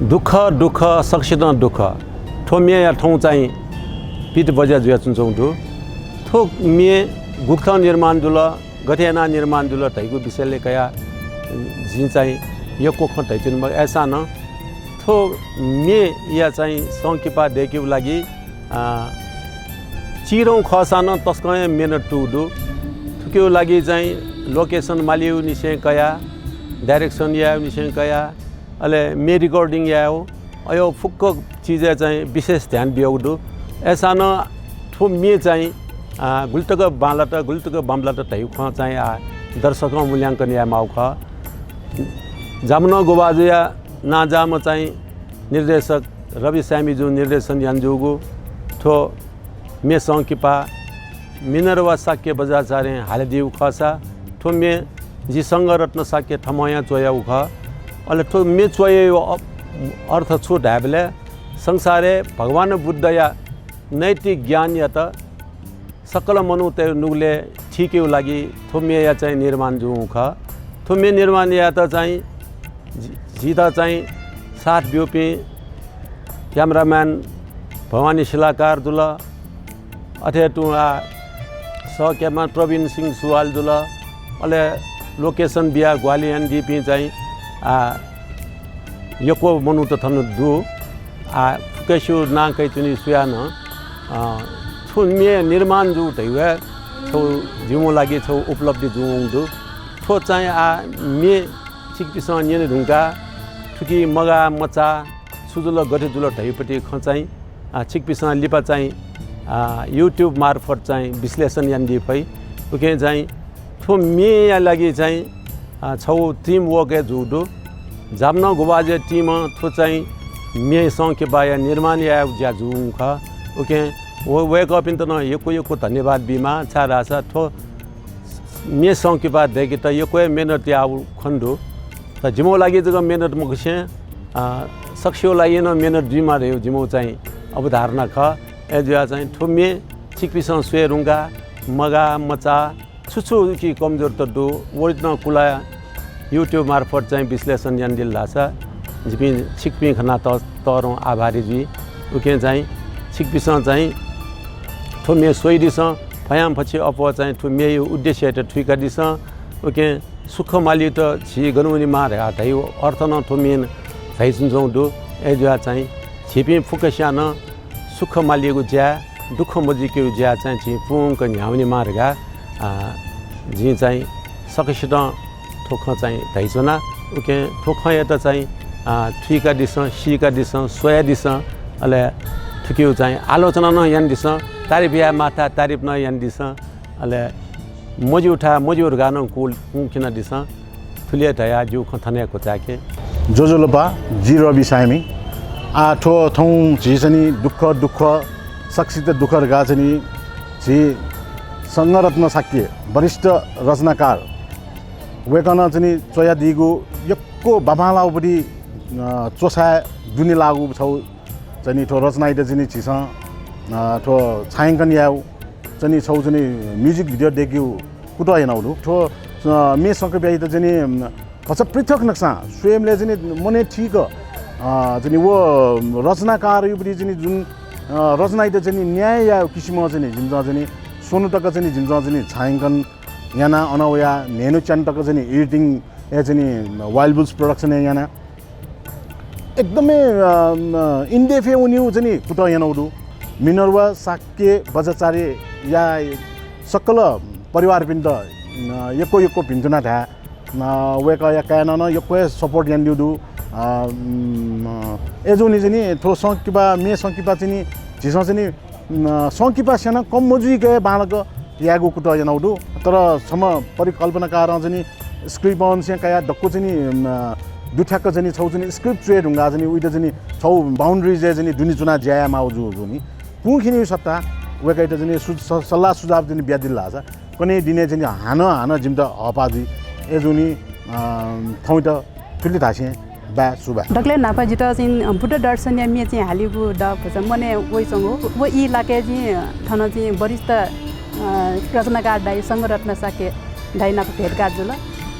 दुःख सक्सित दुःख थो मे या ठाउँ चाहिँ पिट बजा जुया चुन्छौँ थो मे गुप्त निर्माण दुल गठेना निर्माण दुल धैको विषयले कया जी चाहिँ यो कोख धैचुन ऐसा न थो मे या चाहिँ सङ्किपा देख्यो लागि चिरौँ खसान तस्कय मेहनत टुडु थुक्यो लागि चाहिँ लोकेसन मालिउ निसे कया डाइरेक्सन या निसे कया अले मे रिकॉर्डिंग या हो अयो फुक्क चीज चाहिँ विशेष ध्यान बिउडु ऐसा न थो मे चाहिँ गुल्तक बालट गुल्तक बामलट तै ख चाहिँ दर्शक मूल्यांकन या माउ ख जामन गोबाजिया नाजाम चाहिँ निर्देशक रवि सामीजु निर्देशन यान्जुगु थो मे सङ्किपा मिनरवा साक्य बजाचारे हालदिउ खसा थो मे जी संगरत्न साक्य थमया चोया उख अले थो मे चोय अर्थ छु ढाबले संसारे भगवान बुद्ध या नैतिक ज्ञान या त सकल मनु ते नुगले ठीके लागि थो मे या चाहिँ निर्माण जु उख थो मे निर्माण या त चाहिँ जिता चाहिँ साथ ब्योपी क्यामराम्यान भवानी शिलाकार दुल अथे टुआ सहक्यामा प्रवीण सिंह सुवाल दुल अले लोकेसन बिया ग्वालियन डिपी चाहिँ यको मनु त थनु दु फुकेसु नाकै चुनी सुयान थुन्मे निर्माण जु तैवे छौ जिमो लागि छौ उपलब्धि जुङ दु थो चाहिँ मे चिकपिस निने ढुङ्गा ठुकी मगा मचा सुजुल गठेजुल ढैपट्टि खचाइ चिकपिस लिपा चाहिँ युट्युब मार्फत चाहिँ विश्लेषण यान्दी फै उके चाहिँ थो मे या लागि चाहिँ छौ टिम वर्क जुडु जाम्न गोबाजे टिम थो चाहिँ मे सङ्के बाया निर्माण या ज्या जुङ ख उके वो वेक अप इन त न यको धन्यवाद बिमा छारा छ थो मे सङ्के बा देखि त यको मेहनत या खण्डु त जिमो लागि जग मेहनत मखसे सक्सियो लागि न मेहनत जिमा रह्यो जिमो चाहिँ अवधारणा ख एजुया चाहिँ थो मे चिकपिस सुएरुङ्गा मगा मचा छुछु कि कमजोर त दु ओरिजिनल कुला युट्युब मार्फत चाहिँ विश्लेषण यान्दिल लासा जिपि छिकपि खना तरौँ आभारी जी उके चाहिँ छिकपिस चाहिँ थो मे सोइदिस फयाम पछि अप चाहिँ थो मे उद्देश्य त ठुका दिस उके सुख माली त छि गनुनी मार हातै अर्थ न थो मेन झैसुन्छौँ दु एजुया चाहिँ छिपि फुकस्या न सुख मालिएको ज्या दुःख मजिको ज्या चाहिँ छि पुङक न्याउने मार्गा जी चाहिँ सकिसित थोख चाहिँ धैसना उके थोख त चाहिँ ठुका दिस सिका दिस सोया दिस अले ठुक्यो चाहिँ आलोचना न यान दिस तारिफ या माथा तारिफ न यान दिस अले मोजी उठा मोजी गानो कुल किन दिस थुलिया धया जु खथनेको चाके जोजोलपा जी रवि सामी आठो थौं झिसनी दुःख सक्सित दुःख गाछनी झि संगरत्न साक्य वरिष्ठ रचनाकार वेकन चाहिँ चोया दिगु यक्को बाबाला उपरि चोसा दुनी लागु छौ चाहिँ ठो रचनाइट चाहिँ छिस ठो छायङ्कन याउ चाहिँ छौ चाहिँ म्युजिक भिडियो देख्यौ कुटो हेनाउनु ठो मे सङ्कप्याइ त चाहिँ फस पृथक नक्सा स्वयंले चाहिँ मने ठीक चाहिँ वो रचनाकार उपरि चाहिँ जुन रचनाइट चाहिँ न्याय या किसिम चाहिँ जिम्जा चाहिँ सोनु तक चाहिँ जिम्जा चाहिँ छायङ्कन याना अनवया नेनु च्यान तक चाहिँ एडिटिङ या चाहिँ वाइल्ड बुल्स प्रोडक्सन याना एकदमै इन्डेफे उनिउ चाहिँ कुटो यानौडु मिनरवा साक्य बजाचारे या सकल परिवार पिन्द यको पिन्चुना था वेक या कान न यको सपोर्ट यान्दिउदु एजोनी चाहिँ थो सङ्किपा मे सङ्किपा चाहिँ झिस चाहिँ सङ्किपा सेना कम मजुई गए बालक यागु कुटो यानौडु तर सम परिकल्पनाकार चाहिँ स्क्रिप्ट अनुसार कया डक्को चाहिँ दुठ्याक्क चाहिँ छौ चाहिँ स्क्रिप्ट चुए ढुङ्गा चाहिँ उइट चाहिँ छौ बाउन्ड्रिज चाहिँ दुनी चुना ज्याया माउजु नि पुखिनी सत्ता वेकाइट चाहिँ सल्लाह सुझाव चाहिँ ब्यादिल्ला छ कने दिने चाहिँ हान जिम त हपाजी एजुनी थौट ठुली थासे बा सुबा डक्ले नापा जित चाहिँ बुद्ध दर्शन या मे चाहिँ हालिगु ड भन्छ मने वइसँग वो इ लाके चाहिँ थन चाहिँ वरिष्ठ रचनाकार दाइ संगरत्न साके दाइ नाप भेटकार जुल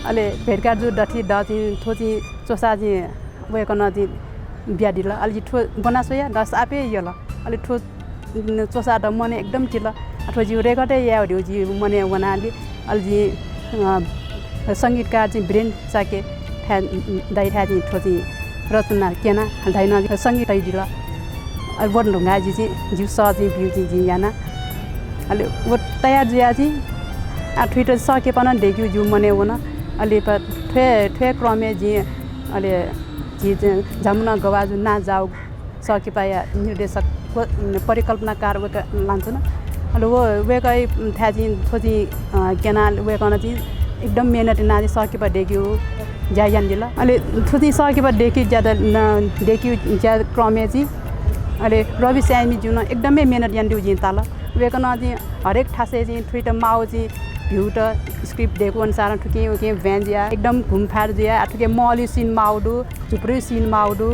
अले भेटकार जु डठी द चाहिँ थो चाहिँ चोसा चाहिँ वेकन चाहिँ बिहा दिला अलि ठो बनासोया दस आपे यला अलि ठो चोसा द मने एकदम चिला अथवा जिउ रेकर्डे या हो जी मने वनाली अलि संगीतकार चाहिँ ब्रेन साके दाइ था जी ठो जी रचना केना दाइना संगीत दिला अलि वन ढुंगा जी जिउ स जी बिउ जी याना अलि वो तयार जिया जी आ ट्विटर सके पन देखियो जिउ मने वना अलि प ठे क्रमे जी अलि जी जमुना गवाजु ना जाऊ सके पाया निर्देशक परिकल्पनाकार वे लान्छ न अलि वो वे गई था जी थोजी केना वे कन जी एकदम मेहनत नाजी सके पा देखियो जायान दिला अलि थोजी सके पा देखि ज्यादा देखियो ज्यादा क्रमे जी अलि रवि स्यामी जुन एकदमै मेहनत यान दिउ जी ताल वे कन जी हरेक ठासे जी ट्विटर माउ जी भ्यू त स्क्रिप्ट दिएको अनुसार ठुके ओके भ्यान्जिया एकदम घुमफार जिया ठुके मली सिन माउडु झुप्रे सिन माउडु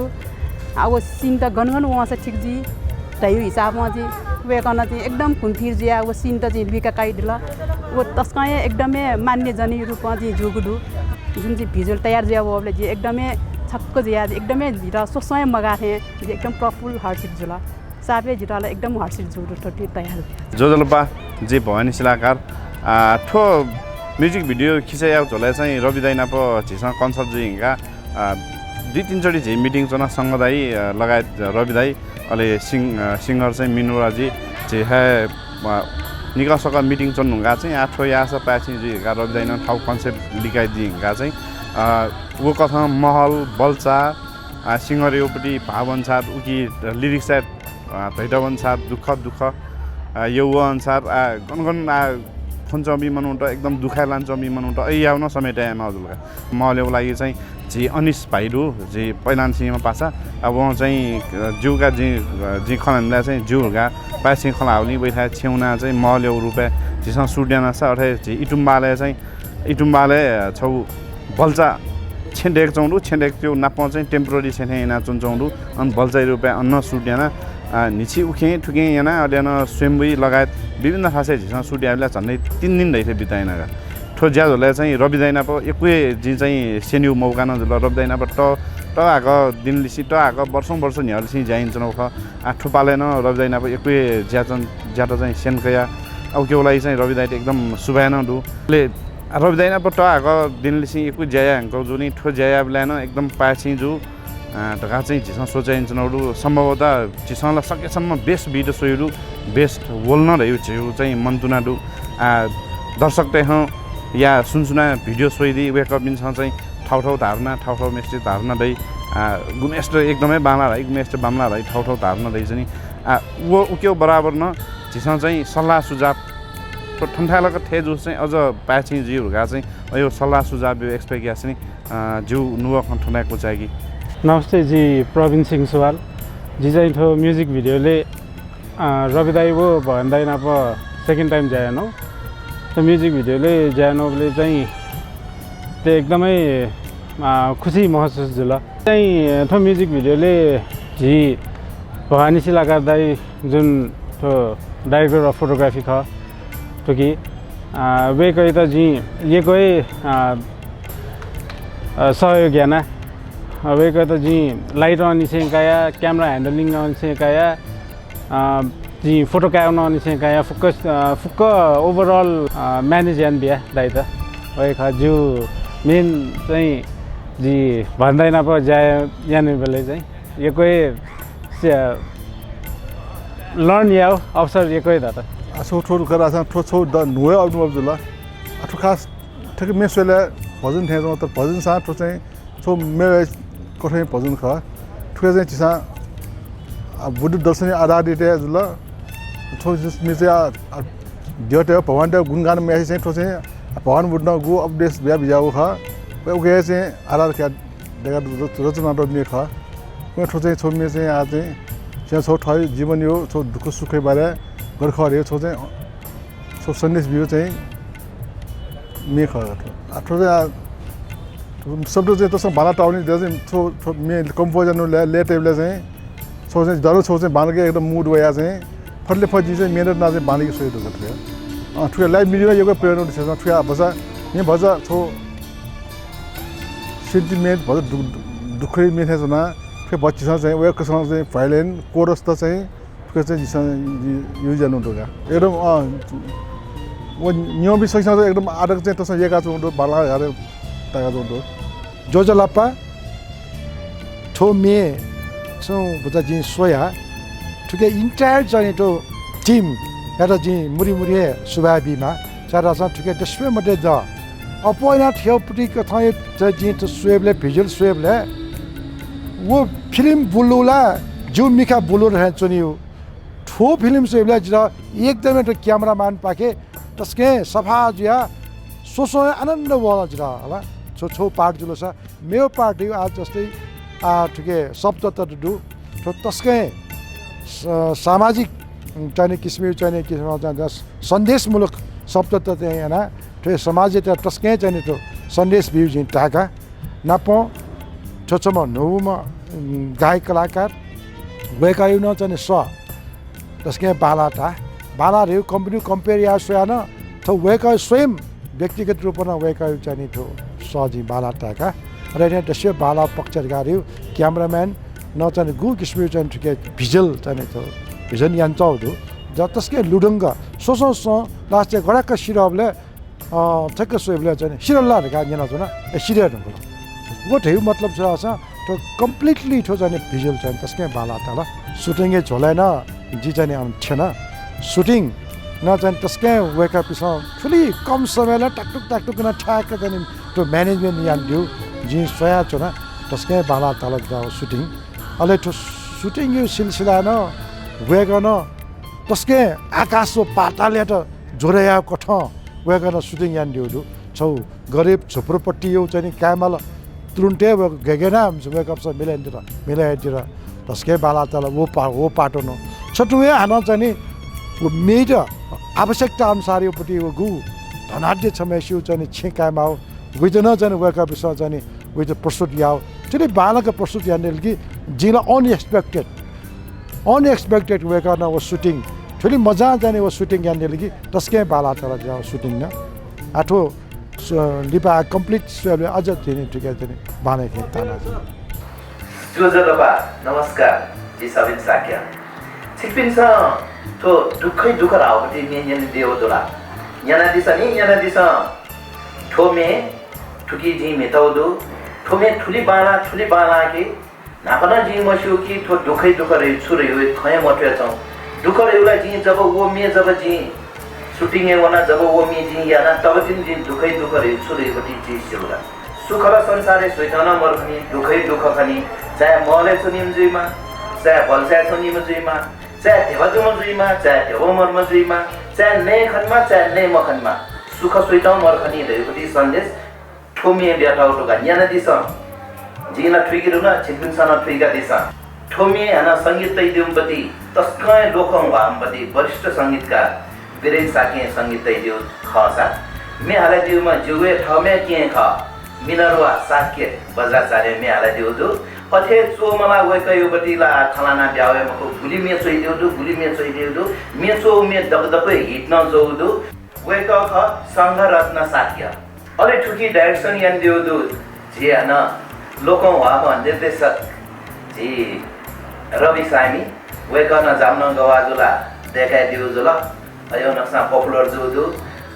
अब सिन त गनगन वहाँ ठिक जी तयो हिसाबमा जी वे कन जी एकदम घुमफिर जिया वो सिन त जी बिका काइदिला वो तस्काय एकदमै मान्य जनी रूपमा जी जुगुडु जुन चाहिँ भिजुअल तयार जिया वबले जी एकदमै छक्क जिया एकदमै झिरा सोसय मगाथे जी एकदम प्रफुल हर्षित जुला सापे झिराले एकदम हर्षित जुगु टटी तयार जोजलपा जे भवानी शिलाकार ठो म्युजिक भिडियो खिचाइ झोला चाहिँ रवि दाइना पो झिसँग कन्सर्ट जिङका 2-3 चोटि झि मिटिङ चना संग दाइ लगायत रवि दाइ अहिले सिङ्गर चाहिँ मिनुराजी जे है निकासक मिटिङ चन्नुगा चाहिँ आठो यास पाछि जिगा रवि दाइना ठाउँ कन्सेप्ट लिकाइ दिङका चाहिँ वो कथा महल बल्चा सिङ्गर योपट्टि भाव अनुसार उकी लिरिक्स धैटा अनुसार दुःख यो अनुसार गनगन फुन्चमी मनाउँ एकदम दुखाइ लान्छमी मनाउँ आउन समेटाएमा हजुरका महलेको लागि चाहिँ जी अनिस भाइरू जी पहिलानसिङमा पासा अब उहाँ चाहिँ जिउका जी खनालाई चाहिँ जिउका पासिङ खलाउली बैठा छेउना चाहिँ महले रुपे जिसँग सुड्याना छ अर्थात् जी इटुम्बाले छौ बल्चा छेन्डेक चौँडु छेन्डेक त्यो नाप्प चाहिँ टेम्पोररी छेना चुन्छौँडु अनि बल्चा रुपे अन्न सुड्याना निची उखे ठुके याना अड्यान स्वयम्बुई लगायत विभिन्न खासे झिसँग सुड्याले झन्डै 3 दिन दैथे बिताइनागा ठो ज्याजोलाई चाहिँ रवि दाइना पो एकै जी चाहिँ सेन्यु मौका नजुल रवि दाइना पो ट आको दिन लिसी ट आको वर्ष निहलसी जाइन्छ नख आठो पालेन रवि दाइना पो एकै ज्याटो चाहिँ सेनकया अब केको लागि चाहिँ रवि दाइले एकदम सुभाएन दुले रवि दाइना पो ट आको दिन लिसी एकै ज्याया हंको जुनी ठो ज्याया ब्लान एकदम पाछि जु ढका चाहिँ झिसँग सोचाइन्छ नडु सम्भवतः झिसँगलाई सकेसम्म बेस्ट भिडियो सोइरु बेस्ट बोल्न रह्यो झिउ चाहिँ मन्तुनाडु दर्शक त्यहाँ या सुनसुना भिडियो सोइदि वेकअपिनसँग चाहिँ ठाउँ धारणा ठाउँ मेस्टिक धारणा दै गुमेस्ट एकदमै बाला राई गुमेस्ट बामला राई ठाउँ धारणा दै चाहिँ वो उक्यो बराबर न झिसँग चाहिँ सल्लाह सुझाव ठन्ठालको थे जो चाहिँ अझ पाछि जिउहरुका चाहिँ यो सल्लाह सुझाव यो एक्सपेक्ट ग्यास नि जिउ नुवा ठन्डाको चाहिँ नमस्ते जी प्रवीण सिंह सुवाल जी चाहिँ थो म्युजिक भिडियोले रवि दाइ वो भन्दैन अब सेकेन्ड टाइम जाएन त्यो म्युजिक भिडियोले जाएनले चाहिँ त्यो एकदमै खुसी महसुस जुल चाहिँ थो म्युजिक भिडियोले जी भवानी शिलाकार दाइ जुन थो डाइरेक्टर अफ फोटोग्राफी ख तो कि वे कही त जी ये कोई सहयोग याना वे कही त जी लाइट आनी से काया कैमरा हैंडलिंग आनी से काया जी फोटो कैमरा आनी से काया फुक्क ओभरअल मैनेज यान बिया दाइ त वे खा जो मेन चाहिँ जी भन्दैन पो जाए याने बेले चाहिँ ये कोई लर्न या अवसर ये कोई दाता आसो ठोल करा सा ठो छौ द नुवे अब्नु अब्जुला आठो खास ठिक मेसले भजन थे त भजन सा ठो चाहिँ छौ मे कोठे भजन ख ठुके चाहिँ चिसा बुद्धि दर्शनी आधारित जुल छौ जस मे चाहिँ दियोटे भगवान द गुणगान मे चाहिँ ठो चाहिँ भगवान बुद्ध गु अपडेट बिया बिजाउ ख ओके चाहिँ आधार क्या देगा रचना दने ख ठो चाहिँ छौ मे चाहिँ आ चाहिँ छौ ठै जीवन यो छौ दुख सुखै बारे गर्खरे छौ चाहिँ छौ सन्देश बियो चाहिँ मेख आठो शब्द चाहिँ तसँग भाला टाउने चाहिँ छौ मे कम्पोजर लेटेबले चाहिँ छौ चाहिँ जरो छौ चाहिँ बालके एकदम मुड वया चाहिँ फटले फजी चाहिँ मेहनत ना चाहिँ बालके सोइदो गथ्यो ठुया लाइभ मिडिया यो प्रेरणा छ ठुया भजा यहाँ भजा छौ सेन्टिमेन्ट भजा दुखै मेथे जना फे बच्चीसँग चाहिँ वेकसँग चाहिँ भाइलेन कोरस त चाहिँ फे चाहिँ युज गर्नुगा एकदम वो नियम विषयसँग चाहिँ एकदम आदक चाहिँ तसँग एका चाहिँ बाला हारे तागा चाहिँ जोजलापा थोमे छौँ बुझा जी सोया ठुके इन्टायर चाहिँ तो टिम एउटा जी मुरी सुभाबीमा चारा सा ठुके दस्वे मटे द अपोइना थियोपटी कथा जी तो स्वेबले भिजुअल स्वेबले वो फिल्म बुलुला जो मिखा बुलु रहे चुनियो ठो फिल्म स्वेबले जरा एकदमै तो क्यामेराम्यान पाके तस्के सफा जिया सोसो आनन्द वाला जरा होला छो पार्ट जुलो छ मेरो पार्ट यो आज जस्तै ठुके शब्द त डु तो तस्के सामाजिक चाहिने किसिम चाहिने सन्देशमूलक शब्द त त्यही होइन त्यो समाज त तस्कै चाहिने त्यो सन्देश बिउ चाहिँ टाका नापो छोचोमा नौमा गायक कलाकार वेकायु न चाहिने स तस्कै बालाहरू कम्पनी कम्पेयर या सोयान थो वेकायु स्वयं व्यक्तिगत रूपमा वेकायु चाहिने थियो सजी बाला टाका र यहाँ त्यसै बाला पक्षकारहरू क्यामराम्यान नचाहिने गु किसिम चाहिँ ठिकै भिजुअल चाहिने थियो भिजन यान्चाउहरू ज तस्कै लुडुङ्ग सोसोस लास्ट चाहिँ गडाक्क सिरबले ठ्याक्क सोबले चाहिँ सिरल्लाहरू गा यहाँ न सिरियहरू वो ठेउ मतलब छ तो कम्प्लिटली ठो जाने भिजुअल चाहिँ तस्कै बाला तल सुटिङै झोलाएन जी चाहिँ थिएन सुटिङ नचाहिने तस्कै वेकअपसँग ठुली कम समयलाई टाकटुक ठ्याक्क जाने त्यो म्यानेजमेन्ट यान दियो जी सोया छ न तस्कै बाला तल जाओ सुटिङ अहिले त्यो सुटिङ यो सिलसिला न वेगन तस्कै आकाश पाताले त जोरया कठ वेगन सुटिङ यान दियो छौ गरिब झुप्रोपट्टि यो चाहिँ क्यामल तुरुन्टे गेगेना वेकअप छ मिलाइतिर तस्कै बाला तल वो पाटो न छटुए हान चाहिँ वो मेड आवश्यकता अनुसार योपट्टि वो गु धनाढ्य छमेस्यु चाहिँ छेकामा हो विथ न चाहिँ वेकअप चाहिँ विथ प्रस्तुत याओ चाहिँ बालाको प्रस्तुत याने कि जिला अनएक्सपेक्टेड वेकअप वो सुटिङ ठुली मजा जाने वो सुटिङ याने कि तस्कै बाला तल जाओ सुटिङ न आठो लिपा कम्प्लिट अझ दिने ठिकै दिने बाने ताना जोजलबा नमस्कार जी सबिन साक्या छिपिन्छ तो दुख रावटी मेन देव दोला याना दिस ठोमे ठुकी जी मेताउदो ठोमे ठुली बाला के नापना जी मस्यो कि ठो दुख रे छुरे हो खय मट्या छ दुख रेउला जी जब वो मे जब जी शूटिंग वना जब वो मी जी याना तब दिन दिन दुख रे छुरे बटी जी सेउला सुख र संसारे सोइतना मर्खनी दुख खनी चाहे मले छनिम जुइमा चाहे बलसा छनिम जुइमा चाहे देवजुम जुइमा चाहे देवमर्म जुइमा चाहे नै खनमा चाहे नै मखनमा सुख सोइता मर्खनी रहेको सन्देश ठोमिए ब्याटाउटोका याना दिस जिना ठुइगिरु न छिपिनसन ठुइगा दिस ठोमिए हना संगीत तैदिउमपति तस्कै लोकङ भामपति वरिष्ठ संगीतकार वीरेन साके संगीत तैदिउ खसा मे हाले दिउमा जुवे ठमे के ख मिनरुवा साके बज्राचार्य मे हाले दिउ दु अथे चोमला वेकयुबटिला खलाना ब्यावे मको भुली मे चोइदिउ दु मे चो मे दगदगै हिट न जोदु वेक ख संघ रत्न साक्य अले ठुकी डाइरेक्सन यान दिउ दु जे हन लोकौ हावा निर्देशक जी रवि सामी वेकन जाम्न गवाजुला देखाइ दिउ जुल अयो नक्सा पपुलर जुदु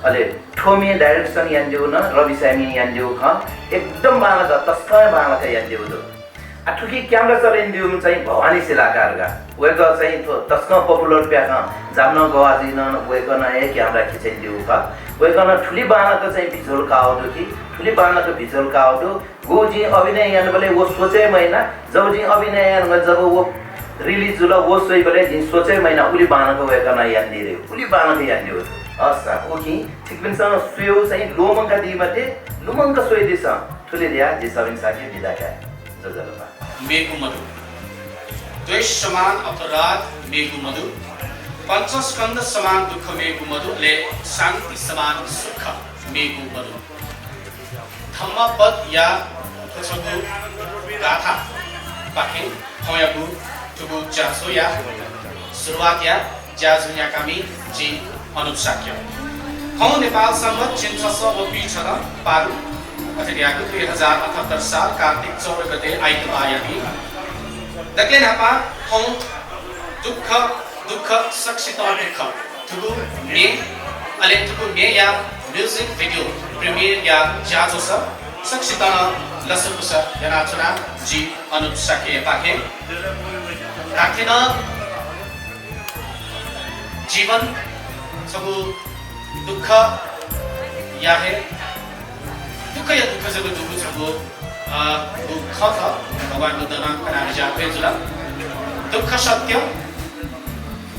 अले ठोमी डाइरेक्सन यान दिउ न रवि सामी यान दिउ ख एकदम बाला तस्कै बाला का यान दिउ दु ठुकी क्यामेरा चलाइन दिउ चाहिँ भवानी सिलाकारगा वेक चाहिँ तस्क पपुलर प्याका जाम्न गवाजिन वेकन ए क्यामेरा खिचाइ दिउ ख वेकन ठुली बाला का चाहिँ भिजुअल का आउदु कि ठुली बाला का भिजुअल का आउदु गोजी अभिनय यान बले वो सोचे महिना जब जी अभिनय यान जब वो रिलीज जुल वो सोइ बले जी सोचे महिना उली बाला को वेकन यान दिरे उली बाला के यान दिउ असा ओकी ठिकबिनसँग सुयो चाहिँ लोमंका दिमते लुमंका सोइ दिस ठुली दिया जी सबिन साके दिदाका जजलबा मेघु मधु द्वेष समान अपराध मेघु मधु पंचस्कंद समान दुख मेघु मधु ले शांति समान सुख मेघु मधु धम्मपद या छगु गाथा पाखिन खयगु ठुगु चासो या सुरुवात या ज्याजुया कामी जी अनुसाक्य हौ नेपाल सम्मत चिन्चस व पिछर पारु अथवा 2078 साल कार्तिक 14 गते आइतबार यानी Daklen hapa hong dukha sakshita dukha tugu me ale tugu me ya music video premiere ya jazo sa sakshita na lasukusa yana chuna ji anup sakhe pakhe rakhina जीवन सबु दुख या है दुख या दुख जब दुख सबु दुख था भगवान बुद्ध नाम का नाम जापे जुला दुख सत्य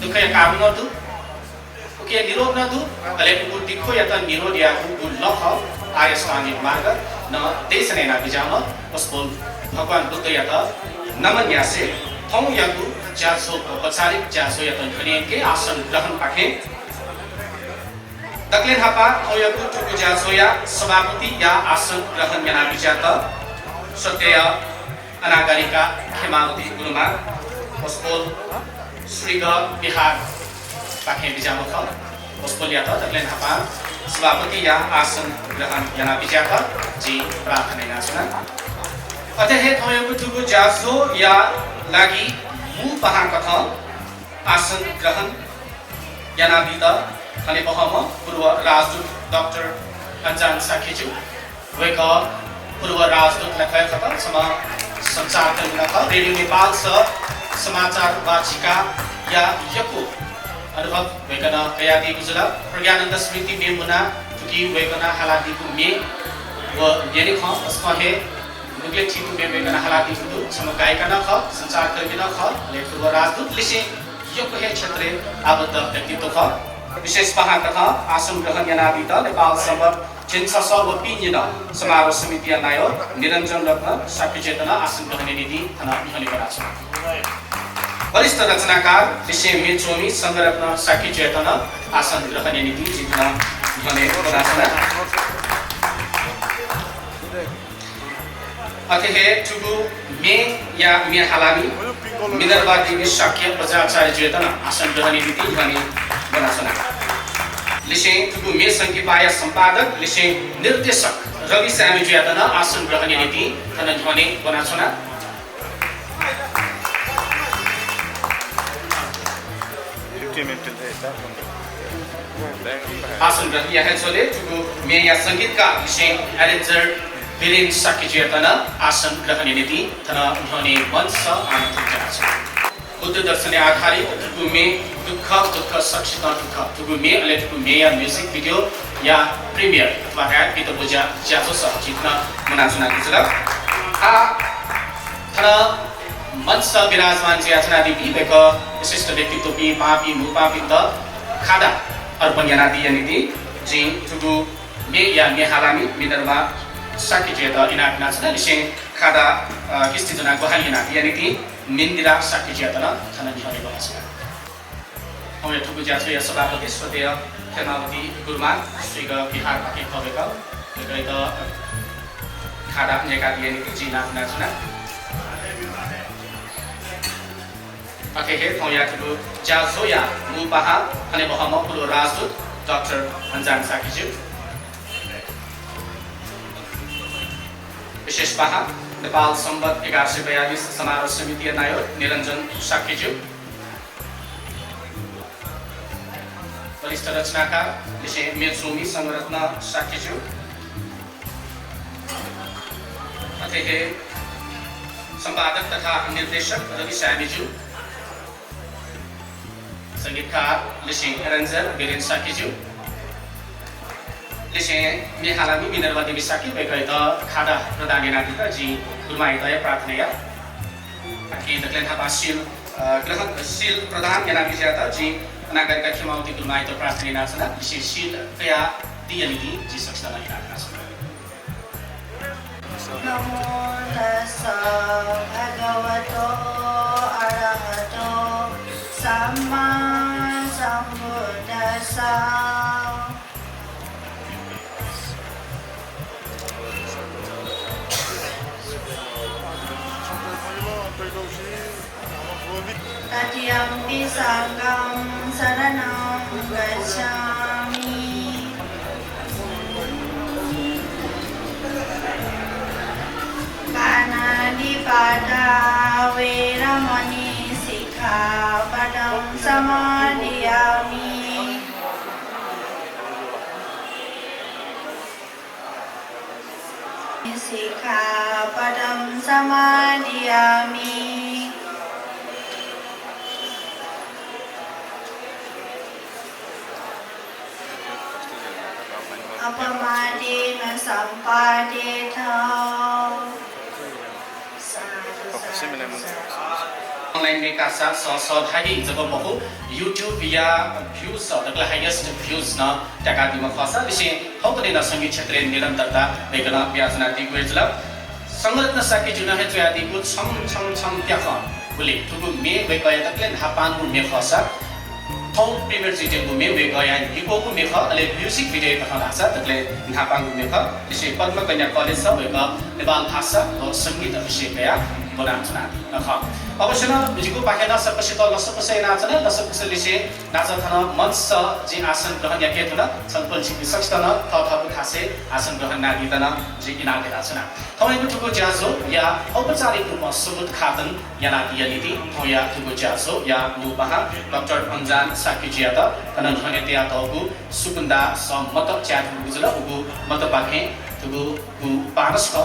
दुख या काम न दु ओके निरोध न दु अले को दिखो या त निरोध या को लख आर्य स्थानिक मार्ग न देश ने ना बिजामा उसको भगवान बुद्ध या त नमन या से थौ या को जासो औपचारिक जासो या त खने के आसन ग्रहण पाखे दक्लेन हापा औयकु टुकु जासो या सभापति या आसन ग्रहण याना विचार सत्य अनागरिका खेमावती गुरुमा उसको श्रीग बिहार पाखे बिजाबो ख उसको या त दक्लेन हापा सभापति या आसन ग्रहण याना विचार जी प्रार्थना नासना अतः औयकु टुकु जासो या लागि मु पहाङ कथा आसन ग्रहण यानाविद खने बहम पूर्व राजदूत डाक्टर अंजान साखीजु वेक पूर्व राजदूत लखय खता सम संचार कर्मी रेडियो नेपाल समाचार वाचिका या यको अनुभव वेकना कयादी गुजला प्रज्ञानन्द स्मृति मेमुना तुकी वेकना हालादीको मे व यने ख अस्कहे मुगले ठीक में वेगना हालाती हुदु समकायका न ख संचार कर्मी न ख लेखुव राजदूत लिसे यो कहे क्षेत्र आबद्ध व्यक्तित्व ख विशेष पहा कथा आसन ग्रहण यानाविद नेपाल सम्बत चिन्स सब पिनिन समारोह समिति नायो निरञ्जन रत्न साक्य चेतना आसन ग्रहण नीति थना भनि पराछ वरिष्ठ रचनाकार लिसे मेचोमी संगरत्न साक्य चेतना आसन ग्रहण नीति जितना भने पराछ अतः टुगु मे या मे हालामी मिनरवा देवी शाक्य प्रजाचार्य चेतना आसन ग्रहण नीति भनी बनासना लिसे टुगु मे संगीपाय संपादक लिसे निर्देशक रवि सामी चेतना आसन ग्रहण नीति थन भनी बनासना आसन ग्रहण या है चले टुगु मे या संगीतका लिसे अरेंजर विलिन साकिजेतना आसन ग्रहण नीति थना ध्वनि वंश आनंद कराछ बुद्ध दर्शन आधारित तुगुमे दुख सक्षिता दुख तुगुमे अले तुगुमे या म्युजिक भिडियो या प्रिमियर अथवा रात पित पूजा ज्याजो सह जितना मनासुना गुजरा आ थना वंश विराजमान ज्याजना दिपी बेक विशिष्ट व्यक्तित्व पि पापी मुपापी त खादा अर्पण यानादि नीति जि तुगु मे या मे हालामी मिनरमा साकी जेता इनाक नाचना लिसे खादा किस्ती जना गोहाली ना यानी कि निंदिरा साकी जेता ना थना निहारी बसना हम ये ठुकु जाछो या सभापति स्वदेय खेमावती गुरुमा श्रीग बिहार पाके खबेका गई त खादा नेका यानी कि जिना नाचना आके हे हम या ठुकु जाछो या मुपाहा अनि बहम पूर्व राजदूत डाक्टर अंजान साकीजु विशेष पहा नेपाल सम्बत 1142 समारोह समिति नायो निरञ्जन साक्यज्यू वरिष्ठ रचनाकार लिसे मेचोमी संगरत्न साक्यज्यू अतः संपादक तथा निर्देशक रवि सामीज्यू संगीतकार लिसे अरेंजर वीरेन साक्यज्यू लिसे मे हालामी मिनरवा देवी साकी बेकै त खादा प्रदान नाति त जी गुरुमाई दया प्रार्थना या आखि दक्लेन हापा सील ग्रहण सील प्रदान याना विजेता जी नागरिक खेमावती गुरुमाई त प्रार्थना नाचना लिसे सील कया दियनि जी सक्छना नाचना नमो तस्सा भगवतो अरहतो सम्मा सम्बुद्धस्सा तत्यम्पि संगं शरणं गच्छामि पाणातिपाता वेरमणि सिक्खापदं समादयामि सिक्खापदं समादयामि अपमादेन सम्पादेथ ऑनलाइन में का साथ सहभागी जब बहु YouTube yeah views the highest views ना टका दिमा खासा विषय हो तो ना संगीत क्षेत्र में निरंतरता बेगना प्याजना दिग्वेजला संगठन साके जुना है तो यादी को छम क्या खान बोले तो मैं वे कया तक ले हापान को मैं खासा थों प्रीमियर सीजन को मैं वे कया हिपो को मैं खा अले म्यूजिक वीडियो का खाना सा तक ले हापान को मैं खा विषय पद्म कन्या कॉलेज सब वे का नेपाल भाषा और संगीत विषय कया बोला चुना रखा अवश्य ना जिको पाखेना सबसे तो लसक से नाचना लसक से लिसे नाचन थाना मंच जी आसन ग्रहण या के थना संपल सिद्धि सक्छना थथा खासे आसन ग्रहण नागितना जी इनाके नाचना थमैको ठुको ज्याजो या औपचारिक रूपमा सबुत खातन या नाति यलिति थया ठुको ज्याजो या मुपहा डाक्टर अन्जान साकिजिया त तन झने त्या तगु सुकुन्दा सम्मत च्याट गुजुला उगु मत पाखे ठुको गु पारस्क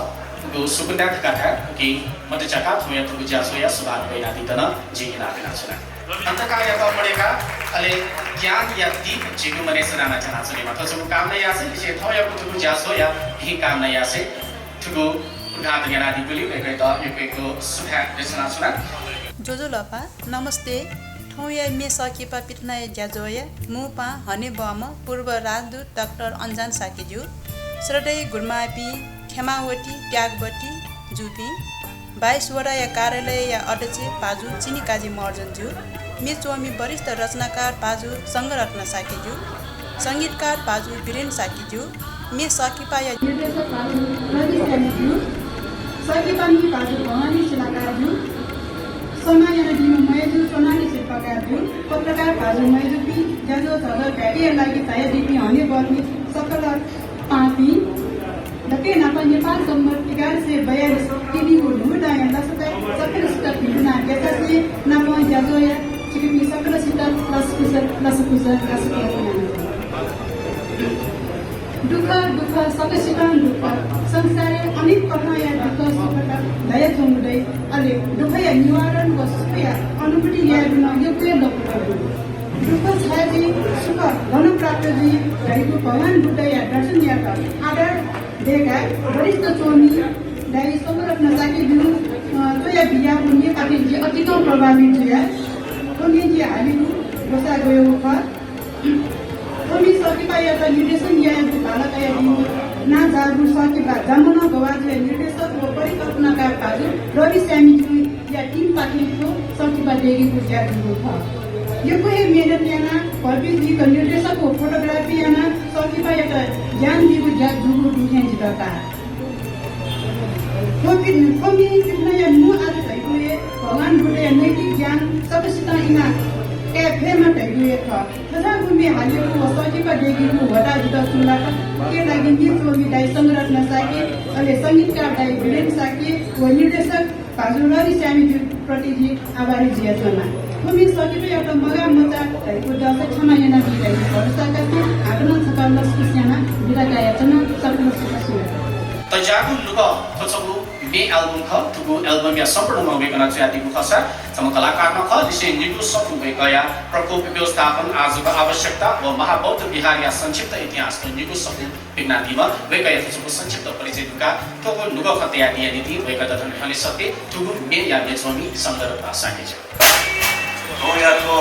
गु सुकुन्दा ठका कि मत चका थया ठुको ज्याजो या सुभान बैना दितना जी इनाके नाचना अंतका या पढेका अले ज्ञान या दीप जिगु मने सनाना जना छने मात्र सब काम नै आसे लिसे थया ठुको ज्याजो या ही काम नै आसे ठुको उन्हात ज्ञान आदि बोली बेकै त यको सुभा देशना सुना जोजो लपा नमस्ते ठौया मे सकेपा पिटनाय ज्याजोया मुपा हने बम पूर्व राजदूत डाक्टर अन्जान साकेज्यू श्रद्धेय गुरमापी खेमावटी ट्यागबटी जुपी 22 वडा या कार्यालय या अध्यक्ष पाजु चिनिकाजी मर्जनज्यू मे चोमी वरिष्ठ रचनाकार पाजु संगरत्न साकेज्यू संगीतकार पाजु वीरेन साकेज्यू मे सकेपा या निर्देशक पाजु रवि साकेज्यू सकेपानी पाजु भवानी शिलाकारज्यू समायन दिनु मयजु सोनाली शिल्पकारज्यू पत्रकार पाजु मयजुपी ज्याजो झगर भ्याटिया लागि तय दिपी हने बर्मी सकल पापी दके नापा नेपाल सम्मत 1142 टिभी को ढुडा या दसकै सकल स्तर भिडना गेसले नापा ज्याजो या चिकपी सकल स्तर लसकुसर दुख सबै सिकाउन दुख संसारले अनेक प्रकार या दुख सुखका दया जोमुदै अले दुख या निवारण वस्तुया अनुभूति यादुन योग्य लपु दुख छाजी सुख धन प्राप्त जी भएको भगवान बुद्ध या दर्शन या आदर देगा वरिष्ठ चोनी दाइ संरत्न साकी दिनु तो या बिया हुने पाटी जी अति कम प्रभावित है उनी जी हालिनु बसा गयो हो हामी सकेपाया त निर्देशन या बालकया दिनु ना जागु सकेपा जमुना गवाजले निर्देशक व परिकल्पनाका पाजु रवि स्यामीज्यू या टिम पाटिलको सकेपा देगीको ज्याजु हो यो कोही मेहनत याना भर्बीजीको निर्देशक हो फोटोग्राफी याना सकेपाया त ज्ञान दिगु ज्याजु हो दुखेन जिता कमी कितना या मु आज भइगए भगवान बुद्धले नैतिक ज्ञान सबैसित इना क्याफेमा भइगए छ तथा भूमि हालेको सकेपा देगीको वडा जिता सुनाक के लागि निचोमी दाइ संरत्न साके अनि संगीतकार दाइ वीरेन साके व निर्देशक पाजु रवि स्यामीज्यू प्रतिजी आभारी जियासना भूमि सकेपा एउटा मगा मचा भएको दशै क्षमा याना दिइरहेको भरोसाका थिए आगमन सकाल लस्कुस्याना बिराका याचना सक्नु सक्नु तजागु लुगा थचगु मे एल्बम ख तुगु एल्बम या सम्पूर्ण नवेकना च्याति खसा सम कलाकारमा ख लिसे निगु सफु भएका प्रकोप व्यवस्थापन आजको आवश्यकता व महाबौद्ध विहार या संक्षिप्त इतिहास को निगु सफु विज्ञानीमा भएका थचगु संक्षिप्त परिचय दुका तुगु लुगा खतया दिया नीति भएका तथन भने सत्य तुगु मे या मेजोमी सन्दर्भ साके छ हो या तो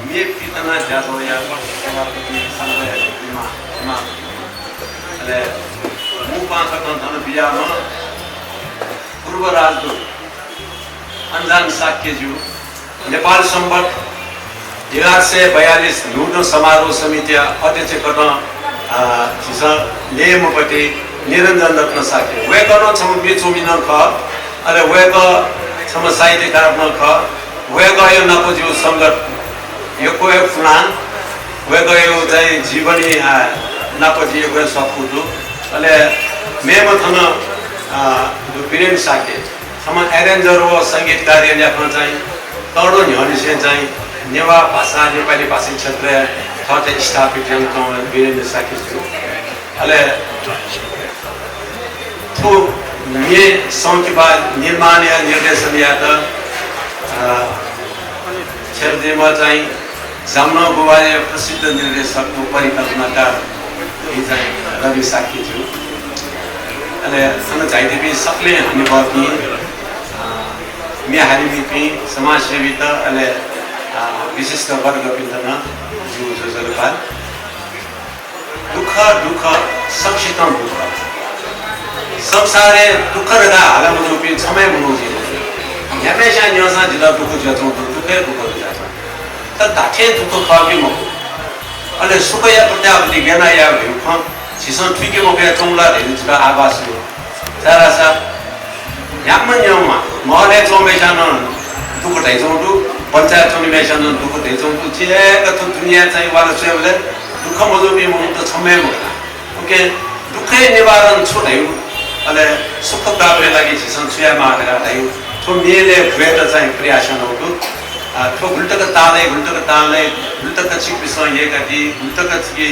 मे कितना ज्यादा या समापति सन्दर्भमा अले मुपासकन धन बियामा पूर्व राजदूत अन्जान साकेज्यू नेपाल सम्बत 1142 लुडो समारोह समिति अध्यक्ष कट लेमपट्टि निरञ्जन रत्न साके वेकन छम बेचोमिन ख अरे वेक छम साहित्यकार न ख वेक यो नपज्यू संगत यो कोय फुलान वेक यो चाहिँ जीवनी नपज्यू यो सपुजु अले मेम थन वीरेन साके सम एरेन्जर व संगीतकार लेख्न चाहिँ तडो न्याउनिसे चाहिँ नेवा भाषा नेपाली भाषी क्षेत्र थटे स्थापित हैं तो वीरेंद्र साकी छु अले तो ये संकिबा निर्माण या निर्देशन या त क्षेत्रमा चाहिँ जाम्न गोवाले प्रसिद्ध निर्देशकको परिकल्पनाकार ही चाहिँ रवि साकी छु अले सन जाइदेवी सकले हामी बाकी मियाहारी मिपी समाजसेवी त अले विशिष्ट वर्ग पिन्तन जो जलपाल दुःख संक्षिप्त दुःख संसारे दुःख रगा हालमा रूपी समय मनुजी हमेशा न्यासा जिल्ला दुःख जचो दुःखै दुःख जाछ त दाठे दुःख पाबी म अले सुखया प्रत्यावधि ज्ञान या भिख छिसन ठिकै मके चौला हेरिन्छ आवास हो सारासा यामन्यमा मले चौमेसान दुःख दैजौडु पंचायत चौमेसान दुःख दैजौडु चिएका त दुनिया चाहिँ वाला छेले दुःख मजोबी म त समय होला ओके दुःखै निवारण छोड्यौ अले सुख प्राप्ति लागि छिसन छुया मागेर दैउ तो मेले भेट चाहिँ प्रयास नहुनु तो उल्टक ताले उल्टक चिपिस ये गति उल्टक छि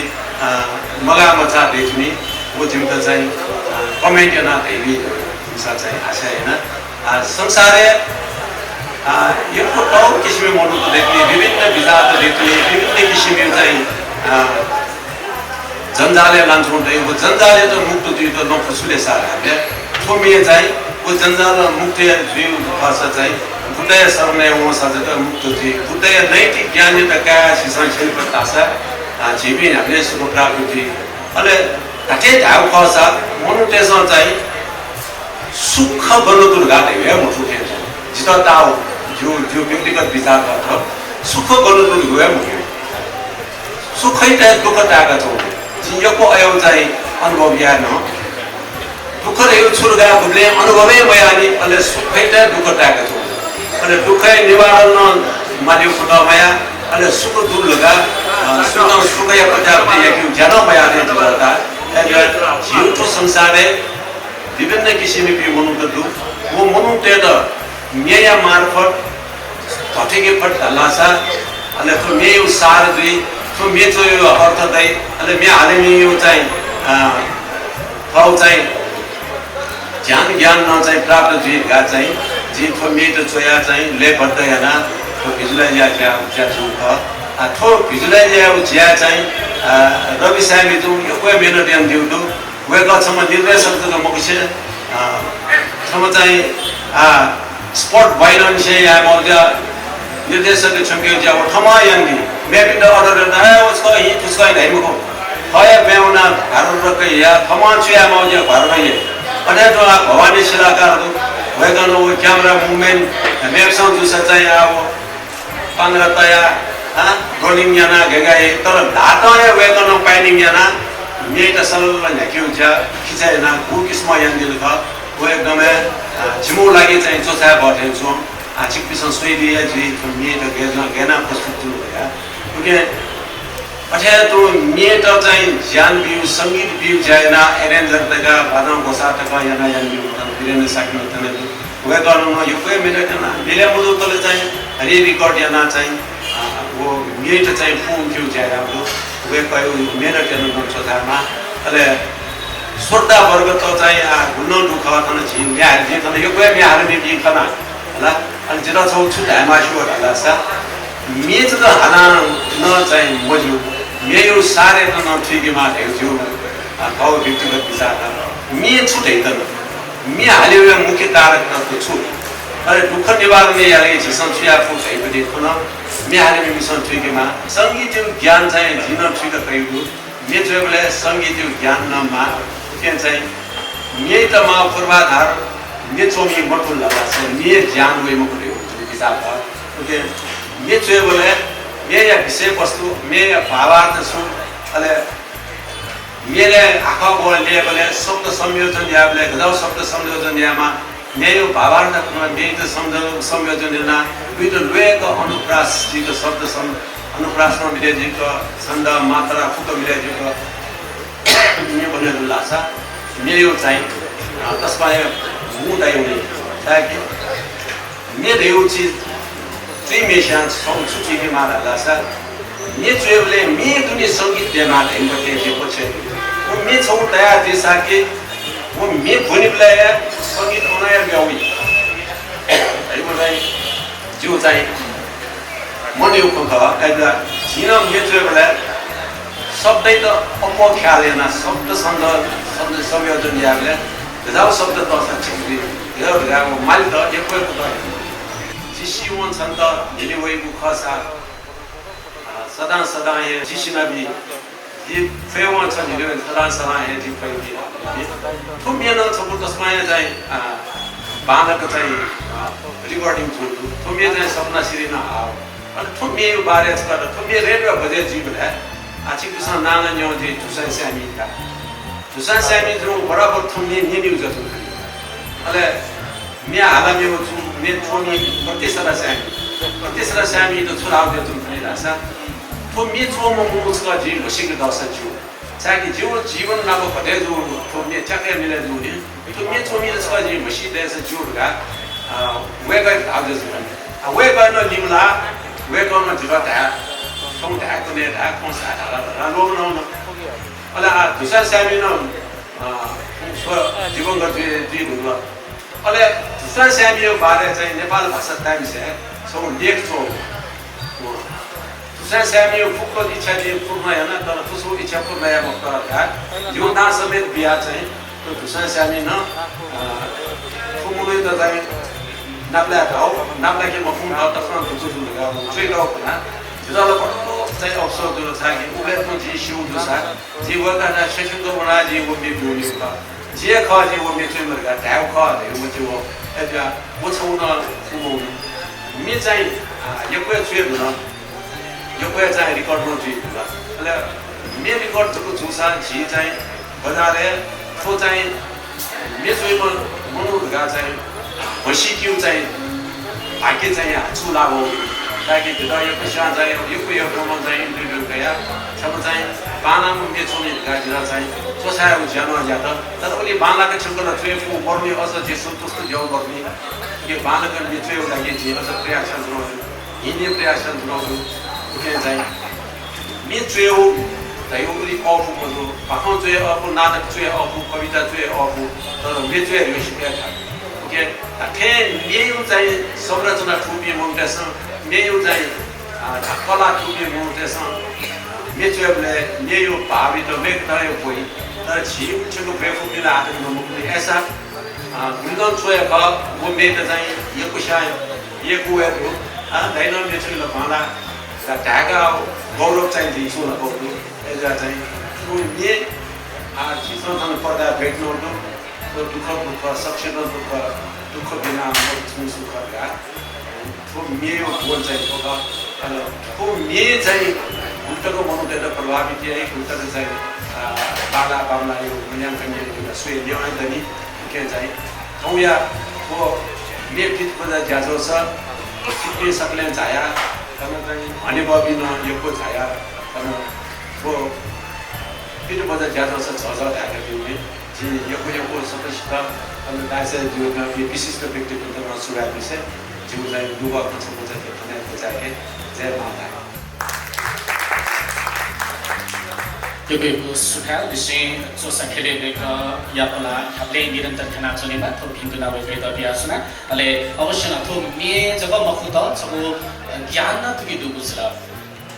मगा मचा देखनी वो जिम त चाहिँ कमेन्ट न देवी सा चाहिँ आशा हैन संसारे यो तो किसिम मनु त देखनी विभिन्न विजात देखनी विभिन्न किसिम चाहिँ जन्जाले लान्छौं त यो जन्जाले त मुक्त दुई त नफुसुले साराले तो मे चाहिँ वो जन्जाल मुक्त जीव भाषा चाहिँ बुद्धय सर्ने वो सजत मुक्त जी बुद्धय नैतिक ज्ञान त का शिक्षण शिल्प तासा जीवी हामीले सुख प्राप्ति अले कटे जाउ खसा मनु त्यसो चाहिँ सुख बन्नु दुर्गा देवे मुठु के जित ताउ जो व्यक्तिगत विचार गर्छ सुख बन्नु दुर्गा मुठु सुखै त दुःख ताका छ जियोको आयो चाहिँ अनुभव या न दुःख यो छुर्गा बुले अनुभवै भयानी अले सुखै त दुःख ताका छ अले दुःखै निवारण मानियो खुदामाया अले सुख दूर लगा सुखै प्रजापति यकु जन भयानी जलता जीव तो संसारे विभिन्न किसिम के मनु दु वो मनु ते त मेया मार्फत ठठेके पट लासा अले तो मेयो सार दुई तो मे जो यो अर्थ दै अले मे हाले मे यो चाहिँ थाउ चाहिँ ज्ञान न चाहिँ प्राप्त जी गा चाहिँ जी थो मे त छोया चाहिँ ले बड्दै हैन तो भिजुलाई या क्या जुख थो भिजुलाई या ज्या चाहिँ रवि सामी जो यो कोही मेहनत यान दिउ दु वेका छम निर्देशक त मकसे छम चाहिँ स्पोर्ट वाइलेन्स या मौजा निर्देशक छम्के ज्या ठमा यानी मैं भी ऑर्डर देता है उसको ही उसका ही नहीं मुको है मैं उना भारत रख या थमा छया मौजा भारत है अने तो भवानी शिलाकार तो वेका नो कैमरा मूवमेंट मैं सब जो सच्चाई आ वो पांगरतया गोलिंग याना गगाए तर डाटा या वेका नो पाइनिंग याना मे त सल नक्यु जा खिचाइ ना को किस्म यान दिल का वो एकदम जिमो लागि चाहिँ चोचा बठे छु आचिक पिसन सोइदिए जी तो मे त गेना प्रस्तुत या ओके अच्छा तो मे त चाहिँ ज्ञान बिउ संगीत बिउ जायना एरेंजर तका बादम गोसा तका याना यान बिउ त वीरेन्द्र साकी तने वे गर्नु न यो कोही मिले न मिले मुदु तले चाहिँ रि रिकर्ड याना चाहिँ वो मे त चाहिँ फुल बिउ जायरा वे कयो मेहनत गर्नु पर्छ थामा अले श्रद्धा वर्ग त चाहिँ गुनो दुख तन छिन या जे तन यो कोही मे हार्ने बि खना होला अनि जिल्ला छौ छु धामा छु होला सा मे त हाना न चाहिँ मजु मे यो सारे त न ठिकमा हेउ गाउँ व्यक्तिगत विचार मे छु दैतन मे हाल्यो मुख्य कारक त छु अरे दुख निवारण याले छिसन छुया फु छैपदि खुन मे हाले मिसन ठिकमा संगीत ज्ञान चाहिँ जिन ठिक कयु मे जोले संगीत ज्ञान नमा के चाहिँ मे त मा पूर्वाधार मे चोमी मटुल लगा छ मे ज्ञान वे मकुले विचार ओके मे जोले मे या विषय वस्तु मे भावार्थ छु अले मेले आखा बोले बोले शब्द संयोजन या बोले गदाउ शब्द संयोजन यामा मेरो भावार्थ मेत संयोजन ना विद लयको अनुप्रास जीको शब्द अनुप्रासमा मिलेको छन्द मात्रा फुक मिलेको यो भन्ने लासा मेरो चाहिँ तस्मा हुँदै हुने ताकि मेरो यो चीज 最面向从出去的嘛的是，你最后来面对的生意的嘛的，我这些不去，我面从大家对啥个，我面不能不来，生意从哪也没有位，哎，我在就在没有空考，哎个，既然面最后来。शब्दै त अप्पो ख्यालेन शब्द छन्द शब्द संयोजन याले गजाउ शब्द त सचिले यो गाउ माल त एकको त जिसिवन छन्द निले वइबु खसा सदा सदा हे जिसिनाबी दि फेवन छ निले सदा सदा हे दि फेबी तुमियन छबु तस्माय जाय बाँधक चाहिँ रिकर्डिङ छुटु तुमिय चाहिँ सपना सिरिन आ अनि तुमिय बारे छ त तुमिय रेडियो बजे जीवले 아직부터 나는 영어들이 두산 쌤이니까 두산 쌤이 좀 뭐라고 통신 힘이 우선 ale mia alami wo tu me thoni protesara sami to chura de tu ni la sa to mi cho mo mo ska ji lo sing da sa ju sa ki जीवन na ko pade ju to mi cha ke mi le ju ni to mi cho mi ska ji mo shi de sa ju ga we ga da de su a we ga no ni la we ga no ji ga da không đã có nên đã không xả đã luôn luôn là thứ sáu xem nó chỉ có cái gì đúng không? là thứ sáu xem nhiều bà đây tại Nepal phát sinh time sẽ số liệt số thứ sáu xem nhiều phúc có đi chơi đi phúc này nó đó là phúc số đi chơi phúc này một cái dùng đa số biết bia chơi thứ sáu xem nó phúc mới được tại nạp lại cái một phút đó tập sang phúc số được cái chơi đâu cũng là 그래서 저희 없어도 자기 우베도 지시우도 사 지워가나 최신도 원하지 원미 비우니까 지에 가지 원미 좀을가 대우 가지 뭐지 애자 못서우나 부모 미자이 역부에 주에도나 역부에 자이 리코드로 주이다 그래 미 리코드도 주사 지자이 바다에 소자이 미수이면 뭐가 자이 뭐시기우 자이 밖에 자이 주라고 ताकि त्यो यो पेशा चाहिँ यो प्रमाण चाहिँ interview गया सब चाहिँ बानाम मेचोनी गाजिरा चाहिँ सोसायो ज्यानो ज्यादा तर पनि बानाको छंगला ट्रेफो पर्ने अझ जे सन्तुष्ट जाउ गर्ने के बानाको मेचो लागि जे अझ प्रयास गर्नु हिने प्रयास गर्नु के चाहिँ मेचो चाहिँ उनी अफु गर्नु पाखौ चाहिँ अफु नाटक चाहिँ अफु कविता चाहिँ अफु तर मेचो यो सिक्या ओके के मेयो चाहिँ संरचना ठुबी मोन्टेस मेयो चाहिँ कला ठुबी मोन्टेस मेचोले मेयो भावी त मेकतायो कोही तर छिउ छिउ बेफु बिना आदि नमुने ऐसा गुणन छोया का वो मेट चाहिँ यो कुशाय यो कुएरो दैनो मेचो ल भाला ढाका गौरव चाहिँ दिसो ल बोक्नु एजा चाहिँ वो मे चिसोसँग पर्दा भेट्नु तो दुःख सक्षम दुःख बिना म सुखका तो मेयो बोल चाहिँ होगा तो मे चाहिँ उल्टको मनोदय प्रभावित है उल्टको चाहिँ बाला बामला यो मूल्याङ्कन यो स्वे ल्याउन दनी के चाहिँ हौ या वो मे पित बजा ज्याजो छ सिक्ने सक्ने छाया तन चाहिँ भने बबिन योको छाया तन वो पित बजा ज्याजो छ छ ढाका दिउने जी यो सदस्य अनि दाइसे जुगा विशिष्ट व्यक्तित्व सुगा विषय जीवलाई युवा कक्षाको चाहिँ बनाएको चाहिँ जय माता यो सुखा विषय जो संखेलेका यापला हामीले निरन्तर खाना चलेमा थो भिन्दु नावे गइदा बियासना अले अवश्य न थो मे जब मखुत छगो ज्ञान न तुकी दुगुसला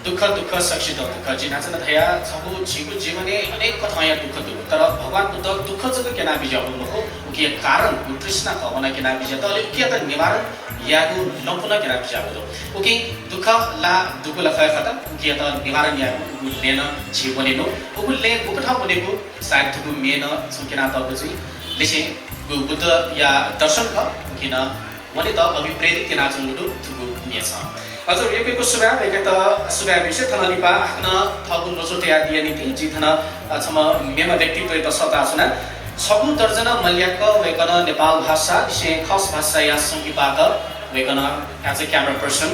दुःख सक्षित दुःख जिनाचन थया छगु जीवने अनेक कथाया दुःख तर भगवान बुद्ध दुःख जग केना बिजाउनु हो के कारण तृष्णा कवना केना बिजा त के त निवारण यागु नपुन केना बिजाउनु ओके दुःख ला खय खता के त निवारण यागु लेन जीवने नो उले उकठा बनेको सायद दुगु मेन सुकेना त बजि लेसे बुद्ध या दर्शन क किन वले त अभिप्रेरित केना चुलु दुगु मेछ हजुर यको सुभाव एक त सुभाव विषय थनलिपा आफ्ना थगु नसोते दिए नीति जिथन छम मेमा व्यक्तित्व त सता सुना छगु दर्जना मल्याक वेकन नेपाल भाषा विषय खास भाषा या संगीतबाट वेकन as a camera person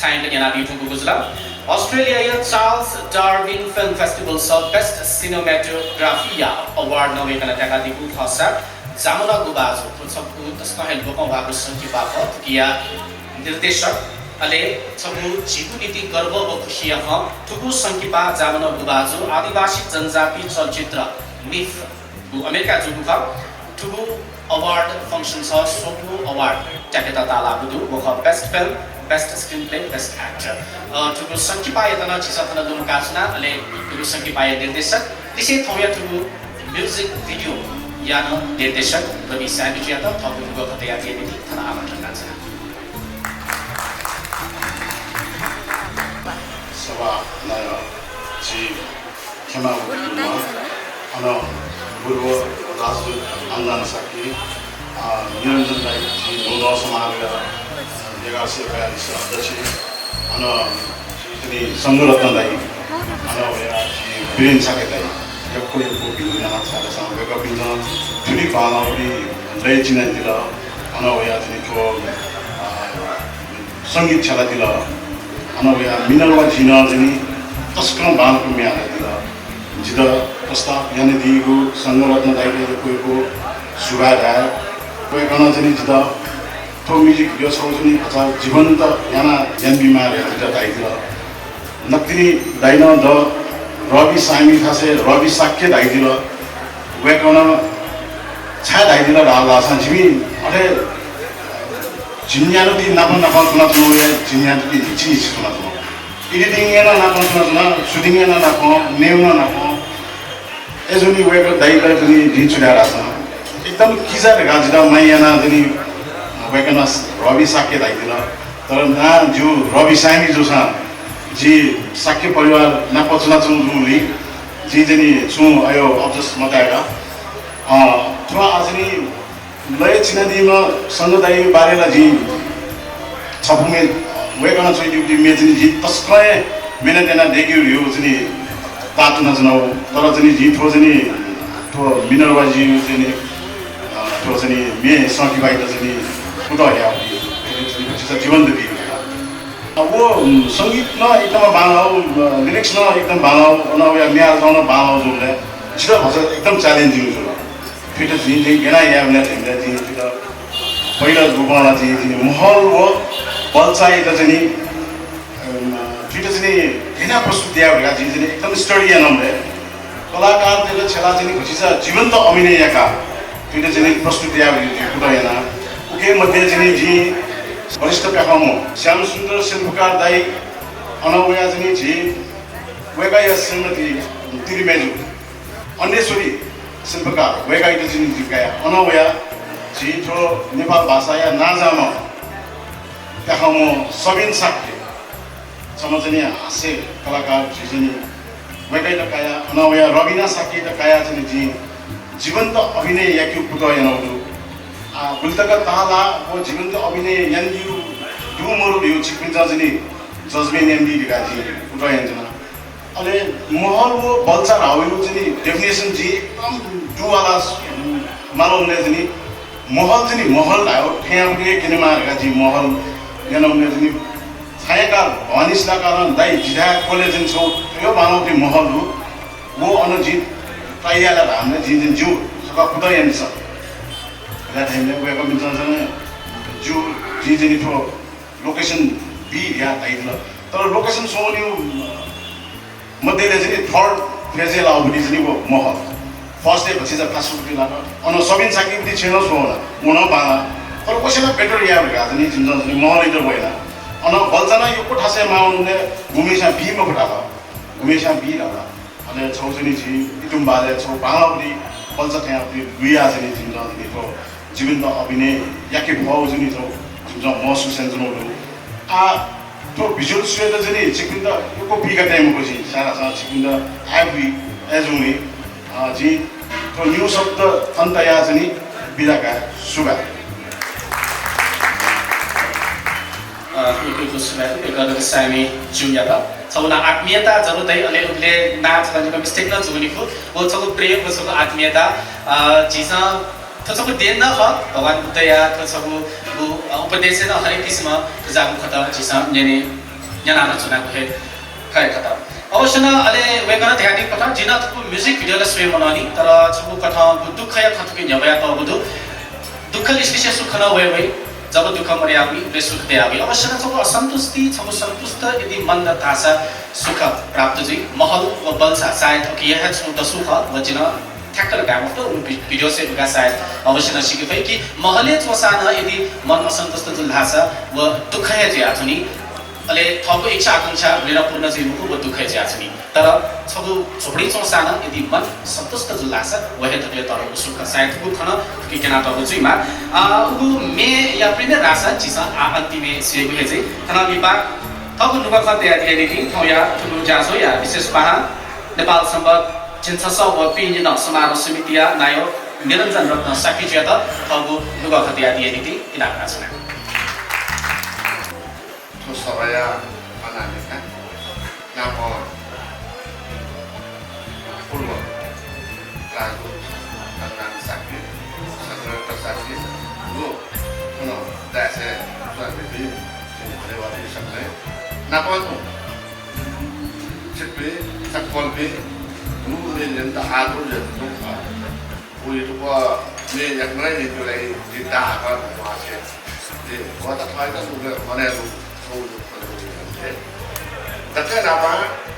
signed केना युट्युब गुजला अस्ट्रेलिया या चार्ल्स डार्विन फिल्म फेस्टिभल सब बेस्ट सिनेमेटोग्राफी या अवार्ड नवेकन टाका दिगु भाषा जामुना गुबाजो छगु तस्का हेल बकौ भागु संगीतबाट किया निर्देशक अले छगु झिकु नीति गर्व व खुशिया ह ठुकु संकिपा जामन गुबाजु आदिवासी जनजाति चलचित्र मिफ अमेरिका जुगु ख ठुकु अवार्ड फंक्शन छ सोटु अवार्ड ट्याकेता ताला बुदु वख best film best screenplay best actor ठुकु संकिपा यतना छिसतना दुम कासना अले ठुकु संकिपा निर्देशक त्यसै थौया ठुकु म्युजिक भिडियो यान निर्देशक रवि सामिजिया त थपु गखतया दिएदेखि थना आमन्त्रण छ सभा नाय जी क्षमा अन पूर्व राजदूत अन्जान साकी निरञ्जन राई जी नौ समाजका 1142 अध्यक्ष अन जी संगरत्न राई अन जी वीरेन साके राई यक्को बिना सारा सामग्री बिना जुनी बानावरी लय चिना दिल अन जी को संगीत छला दिल अन मिनरवा जिना जनी तस्कन बानको म्याला दिल जिद प्रस्ताव यानी दिगो संगरत्न दाइले कोइको सुगार कोइ कन जनी जिद तो म्युजिक भिडियो सौजनी अथवा जीवन्त याना यान बिमार जिद दाइदिल नक्तिनी दाइन द रवि सामी खासे रवि साक्य दाइदिल वेकन छा दाइदिल राला संजीवी अरे जिन्यानो दी नापन नापन सुना तुनो ये जिन्यानो दी इची सुना तुनो एडिटिंग ये ना नापन सुना शूटिंग ये ना नापन नेव ना नापन एजोनी वेक दाइला जनी दिन चुरा रासा एकदम किजार गाजिदा मायाना जनी वेकन रवि साक्य दाइदिल तर ना जो रवि सामी जो सा जी साक्य परिवार ना पचना चुली जी जनी छु आयो अब्जस मताएगा तो आजनी लय चिनादीमा संगदाई बारेला जी छपुमे वेकन चाहिँ ड्युटी मेजनी जी तस्कय मेना देना देग्यु रियो जनी तातुना जनाउ तर जनी जी थो जनी तो मिनरवा जी जनी तो जनी मे सकी बाइ जनी कुटा या जीवन दियो वो संगीत न एकदम बालाउ लिरिक्स न एकदम बालाउ न या म्याल गाउन बालाउ जुले छिटो भन्छ एकदम च्यालेन्जिङ छ फिटर जी गेना या भने तिमीले जी फिटर पहिला रुबाला जी महल वो बलचाइ त जनी फिटर जी गेना प्रस्तुति या भगा जी एकदम स्टडी या नम्बे कलाकार तेले छला जनी खुशीसा जीवन्त अभिनय याका फिटर जी प्रस्तुति या भगा कुटा याना उके मध्ये जनी जी वरिष्ठ प्याखामो श्याम सुन्दर शिल्पकार दाई अनवया जनी जी वेगाय श्रीमती तिरिमेजु अन्यश्वरी शिल्पकार वेगाई त जिनि जिकाया अनवया जी थो नेपाल भाषा या नाजाम प्याखामो सबिन साक्य समझनी हास्य कलाकार जिनि वेगाई त काया अनवया रविना साक्य त काया जनि जी जीवन्त अभिनय याकि पुतो यनौदु बुल्तका ताला वो जीवन्त अभिनय यान्यु दुमरु यो छिपिन्छ जनि जजमेन्ट एमडी दिगाजी पुतो यन्जना अले महल वो बल्चा रावयो जनि डेफिनेसन जी एकदम दुवाला मानवले जनि महल जनि महल आयो ठ्याउले किनेमा गाजी महल यनौले जनि छायाका भनिसला कारण दाइ जिधा कलेजन छौ यो मानवले महल हो वो अनजित ताइयाला हामीले जिन जु सका पुतो यन्स ला टाइमले वेको मिन्छन् जु जी जनि थो लोकेसन बी या ताइदिल तर लोकेसन सोन्यु मध्येले चाहिँ थर्ड फेजेल आउबडी चाहिँ वो महल फर्स्ट डे पछि चाहिँ फास्ट फुड लान अन सबिन साकी पनि छैन सोना उन बाला तर कसैले बेटर या भगा चाहिँ जिन्छ चाहिँ महल इधर भएन अन बल्जना यो कोठासे माउनले घुमेसा बी मा कोठा घुमेसा बी लाला अनि छौजनी जी इटुम बाले छौ बालाउडी बल्चा त्यहाँ पनि दुईया चाहिँ जिन्छ चाहिँ को जीवन्त अभिनय याके भाउ चाहिँ छौ जिन्छ महसुस सेन्जनहरु आ तो भिजुअल स्वेट जनि चिकिन्द यो बिगा टाइम पछि सारा सारा चिकिन्द आइबी एजुनी जी तो न्यू शब्द अन्तया जनि बिदाका सुगा यो सुगा गदर सामी जुयाबा छौना आत्मीयता जरुदै अले उले नाच भनेको मिस्टेक न जुनिको वो छको प्रेम छको आत्मीयता जिसा थसको देन न ह भगवान बुद्धया थसको उपदेश न हरेक किसिम जागु खता जिसा नेने न्याना चुनाको हे खाय खता अवश्य न अले वेकन ध्यान कथा जिना थको म्युजिक भिडियो ल स्वे बनानी तर छको कथा दुःख या खतके न्यवया त बुदु दुःख लिसिसे सुख न वय वय जब दुःख मरे आवी वे सुख दे आवी अवश्य नै छको असन्तुष्टि छको सन्तुष्ट यदि मन र थासा सुख प्राप्त जी महल व बल्सा शायद कि यह छु द सुख वजिन ठ्याक्क लगाम त भिडियो से लगा शायद अवश्य न सिके भई कि महले चोसान यदि मन असन्तुष्ट जुल थासा व दुःख है जे आछुनी अले थको इच्छा आकांक्षा लिएर पूर्ण चाहिँ मुखु व दुःख जे आछुनी तर छगु झोडी चोसान यदि मन सन्तुष्ट जुल थासा वहे तले तर सुख शायद को खन कि केना त जुइमा उगु मे या प्रिने रासा चिसा अन्तिमे सेगु हे चाहिँ थना विभाग थगु नुबा खते आदि कि थौया ठुलु जासो या विशेष पाहा नेपाल सम्बन्ध चिन्सस व पिनिन समारोह समितिया नायो निरञ्जन रत्न साकिजिया त थगु नुबा खते आदि कि इनाका छना तो सबया अनामिका नापो पूर्व राजु अनाम साकी सदरत साकी वो नो दासे स्वागति भरे वाली सबले नापो तो चिपे सकल पे रूले लेंदा आदो जतो का वो ये तो ने यकना ने जो लाई दिता का वासे ये वो तो थाई का सुगे मने Tapi nama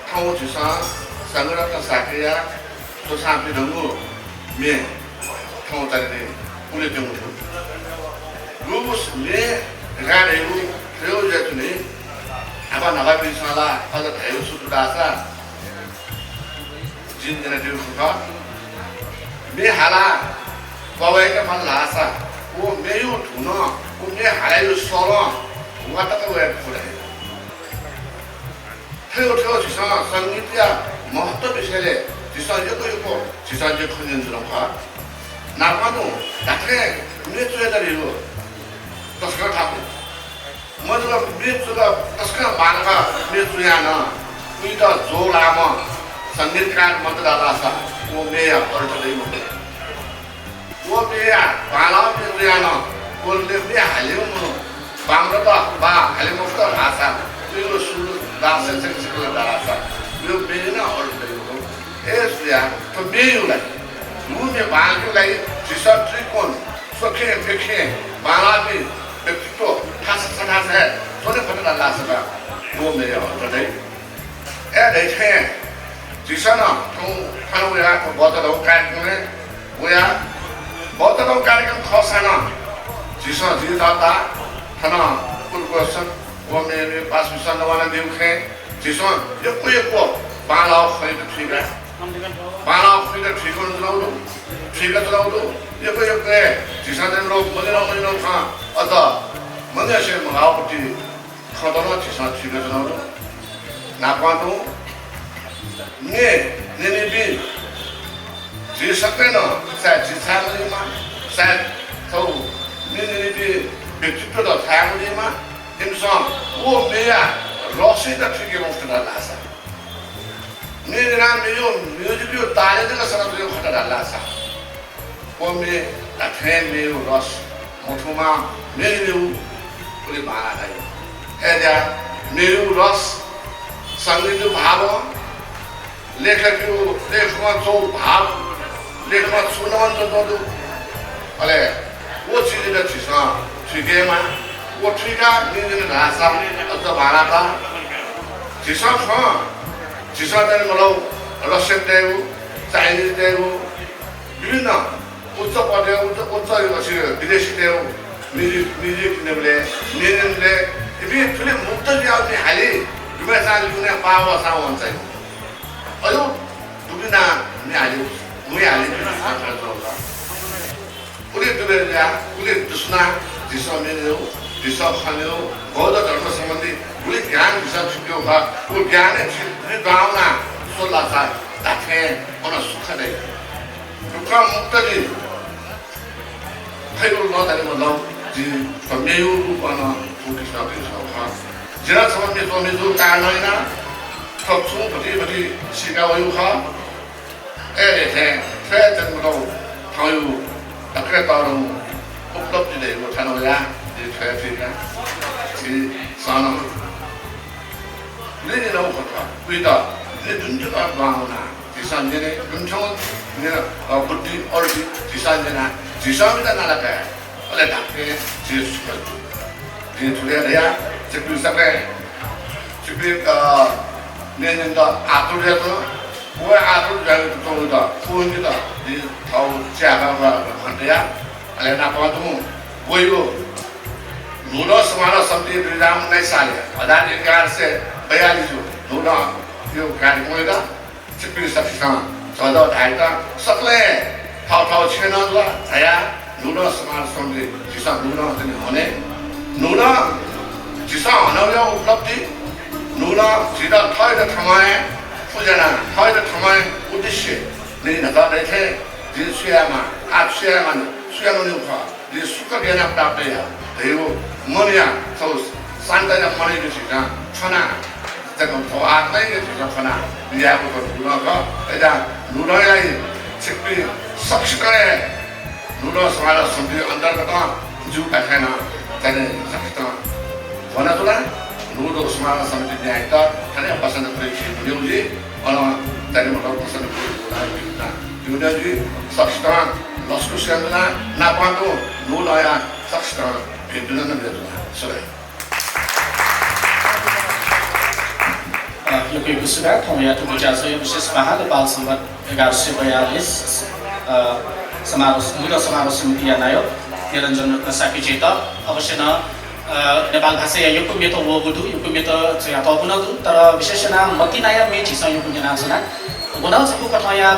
tahu juga sangat tersakia tu sampai dulu me tahu tadi ni boleh temu lulus me dengan itu tahu je tu ni apa nak apa misalnya kalau tahu sudah dasar jin jenis dia suka me halah bawa ikan malah asa वो me itu tu no वो me halah itu soalnya what tak tahu yang boleh 태우태우 지사 상기야 महत्व विषयले 지사 여거 지사 저 큰년들과 나가도 나중에 미래주에다리고 तस्कर ठाकुर मजुगा मिरेजुगा तस्कर मानका मिरेजुयाना uid जोलाम संगीतकार मतदाता वो मेया परतदै मते वो मेया बाला मिरेजुयाना बोलले मे हाल्यो म बामरता बा हाले मुक्त आशा त्यो सुरु दास सेक्सुअल दासा यो बेना अल्टो एसया तो बेयुलाई मुझे बालकुलाई जिसा त्रिकोण सखे देखे बाला भी व्यक्तित्व खास है थोड़े पता ला सका वो मेरे अल्टो ए देखे जिसा ना तो खाना वो यार बहुत लोग कार्यक्रम में वो यार बहुत लोग कार्यक्रम खासा ना जिसा जीता खाना कुछ क्वेश्चन वो मेरे पास विशाल वाला देव है जिसमें ये को बालाव खरीद ठीक है बालाव खरीद ठीक है तो ये को जिसमें हम लोग मने था अतः मने से मंगाओ पटी खतरा जिसमें ठीक है तो ना पातो ने भी जी सकते ना शायद जिसमें मुझे मां शायद तो ने भी व्यक्तित्व तो था मुझे मां इंसान वो मेरा रॉसी तक ठीक मुफ्त डाला सा मेरे नाम में जो म्यूजिक जो ताले तक सनत जो खटा डाला सा वो में अथेन में वो रॉस मुठुमा मेरे में वो पूरी माना था है क्या मेरे वो रॉस संगीत जो भाव लेखक जो लेखक जो भाव लेखक सुनावन जो तो अरे वो चीज़ जो चीज़ा ठीक है मां वो ठीका निजन रासा अत भारता जिसा छ जिसा देन मतलब रशियन देव चाइनीज देव विभिन्न उच्च पद उच्च विदेशी देव म्युजिक नेबले निजनले इबे ठुले मुक्त जाउने हाले दुमेसा लिने पावा सावन चाहिँ अयो दुबिना नि हाले मुइ हाले उले दुबेला उले दुस्ना जिसा मेरो दिशा खाने बौद्ध धर्म संबंधी पूरी ज्ञान दिशा चुके होगा वो ज्ञान है भावना सोला सा ताकि उन्हें सुख दे दुख मुक्त जी फिर वो नौतारी मतलब जी फमेयु रूपाना फुकिस ना भी होगा जिला संबंधी फमेयु कारण है ना थोक्सुं बड़ी शिकावयु खा ऐसे फिर जब मतलब थायु तकरे तारों उपलब्ध दे वो थानोया traffic si sana ne no khata wida ne dunja ka bauna jisan ne dunchong ne buddhi aur jisan ne jisan da na laka अलग ढाके चीज दिन चुले रहा चिपली सबे चिपली ने तो आतुर है तो वो आतुर जाने तो उधर फोन की तो दिन थाउ चाहा भंडिया अलग ना पाऊँ तो वो यो नूरा समारोह संधि विराम नहीं साले पदाधिकार से 42 नूरा यो कार्यक्रम का चिपली सबसे चौदह ढाई का सकले थाउ छेन ला आया नूरा समारोह संधि जिसा नूरा होने नूरा जिसा अनव्य उपलब्धि नूरा जिदा थाई द थमाए पूजना थाई द थमाए उद्देश्य नहीं नका देखे जिन सुयामा आप सुयामा नुखा जिन सुख ज्ञान प्राप्त है देव मनिया तो शांति मनी के चीज़ फना जब तो आत्मा के चीज़ फना लिया को नूरा का ऐसा नूरा यानी चिपली सक्ष करे नूरा समारोह संधि अंतर्गत जो कहना तेरे सक्ष वना तो ना नूरा समारोह संधि न्याय का तेरे पसंद करे चीज़ मुझे और तेरे मतलब पसंद करे बुरा यूनियन जी सक्ष लस्कु से अंदर ना पाऊँ नूरा या सक्ष भिन्न न मिलता सुरे यो कोही कुसुगा थौया टुकु जासो यो विशेष महाल बाल संवत 1142 समारोह समिति आयो निरञ्जन रत्न साकी त अवश्य न नेपाल भाषा यो कुमे त वो गुदु यो कुमे त चाहिँ त गुनदु तर विशेषना मतिनाया मेची स यो कुमे नाचना गुना छकु कथाया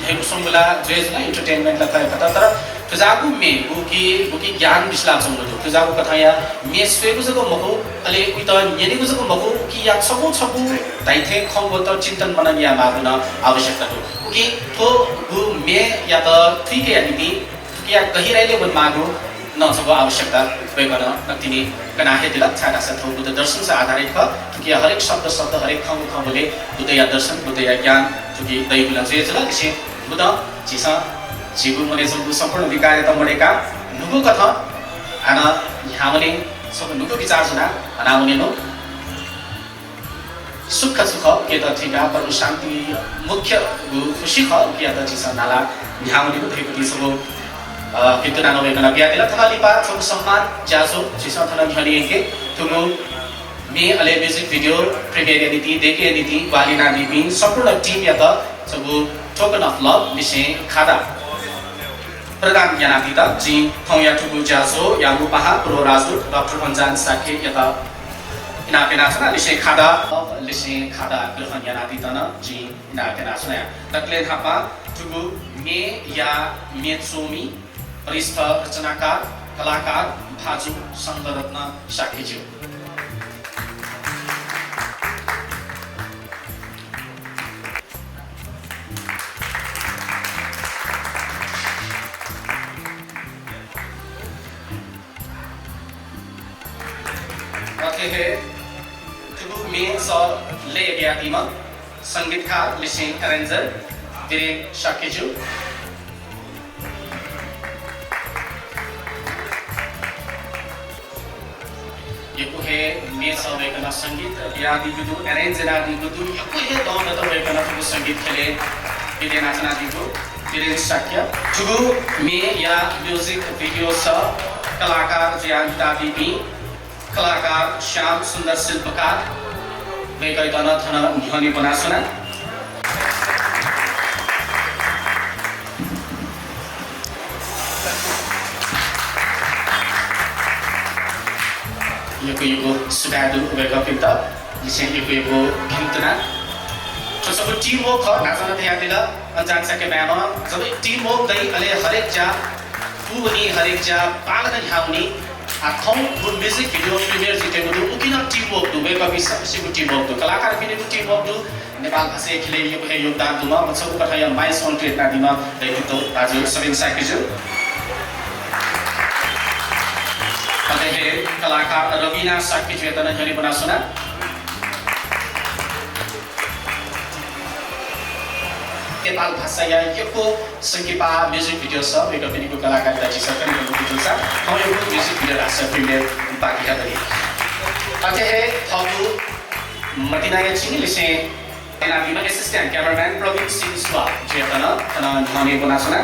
हेगु संगुला जेजना एन्टरटेनमेन्ट ला कथा तर तुजागु मे बुकी ज्ञान बिस्ला संगुदु तुजागु कथाया मे स्वेगु जको मको अले उत नेनेगु जको मको कि या छकु दाइथे खंगो त चिन्तन मननिया मागुन आवश्यकता हो कि तो गु मे या त ठीक है नि या गहिराइले वन मागु न सको आवश्यकता बेगन नतिनी कना हेतिला छाडा से थौ बुद्ध दर्शन से आधारित ख कि हरेक शब्द हरेक खंगले बुद्धया दर्शन बुद्धया ज्ञान कि दैगुला जेजला किसे बुद्ध जिसा जीव मने सब सम्पूर्ण विकार त मडेका नुगु कथा आना हामीले सब नुगु विचार सुना आना मुने नो सुख के त ठिका पर शान्ति मुख्य खुशी ख के त जिसा नाला हामीले को थेको सब कितना नवे कना बिया दिला थलिपा सब सम्मान जासो जिसा थला झरिएके तुमु मे अले म्युजिक भिडियो प्रिमियर नीति देखे नीति वालिना नीति सम्पूर्ण टिम या त सब टोकन अफ लभ मिसे खादा प्रधान ज्ञानाधिता जी थौया टुकु जासो यामु पहा प्रो राजदूत डाक्टर अन्जान साके यता इना पेनासना लिसे खादा ग्रहण ज्ञानाधिता न जी इना पेनासना तकले थापा टुकु मे या मेत्सोमी वरिष्ठ रचनाकार कलाकार भाजु संगरत्न साकेज्यू टुकु मेन सर ले गया टीम संगीतकार लिसिंग अरेंजर वीरेन शाकेजू ये है मेन सर वेकना संगीत यादी गुदु अरेंज यादी गुदु ये है दोन तो वेकना टुकु संगीत खेले वीरेन नाचना दिगु वीरेन शाक्य टुकु मे या म्यूजिक वीडियो स कलाकार जियान दाबी कलाकार श्याम सुंदर शिल्पकार वेगैतन थन ध्वनि बनासुना यो सुधादु वेगपिता जिसे यो भिन्तना तो सब टीम वर्क ह नाचन ध्यान दिला अनजान सके मैम जब टीम वर्क दै अले हरेक जा पुनी हरेक जा पागन हाउनी आखौं गुड म्युजिक भिडियो प्रिमियर जिते गुदु उकिन टीम वर्क दु वेगपि सबसिको टीम वर्क दु कलाकार पनि टीम वर्क दु नेपाल भाषा खेले यो है योगदान दुमा मछको कथाया माइस कन्ट्रेट ना दिमा दैतो आज सबिन साकेजु अले कलाकार रविना साकेजु यतना जरी बनासुना नेपाल भाषा या यो संगीपा म्युजिक भिडियो सब एक पनि को कलाकार दाजु सकन को भिडियो छ हम यो म्युजिक भिडियो राख्छ प्रिमियर बाकी का दरी अझै है थगु मतिनाया चिनी से एना बिमा असिस्टेन्ट क्यामेराम्यान प्रवीण सिंह सुवा जेतना ध्वनि बनासना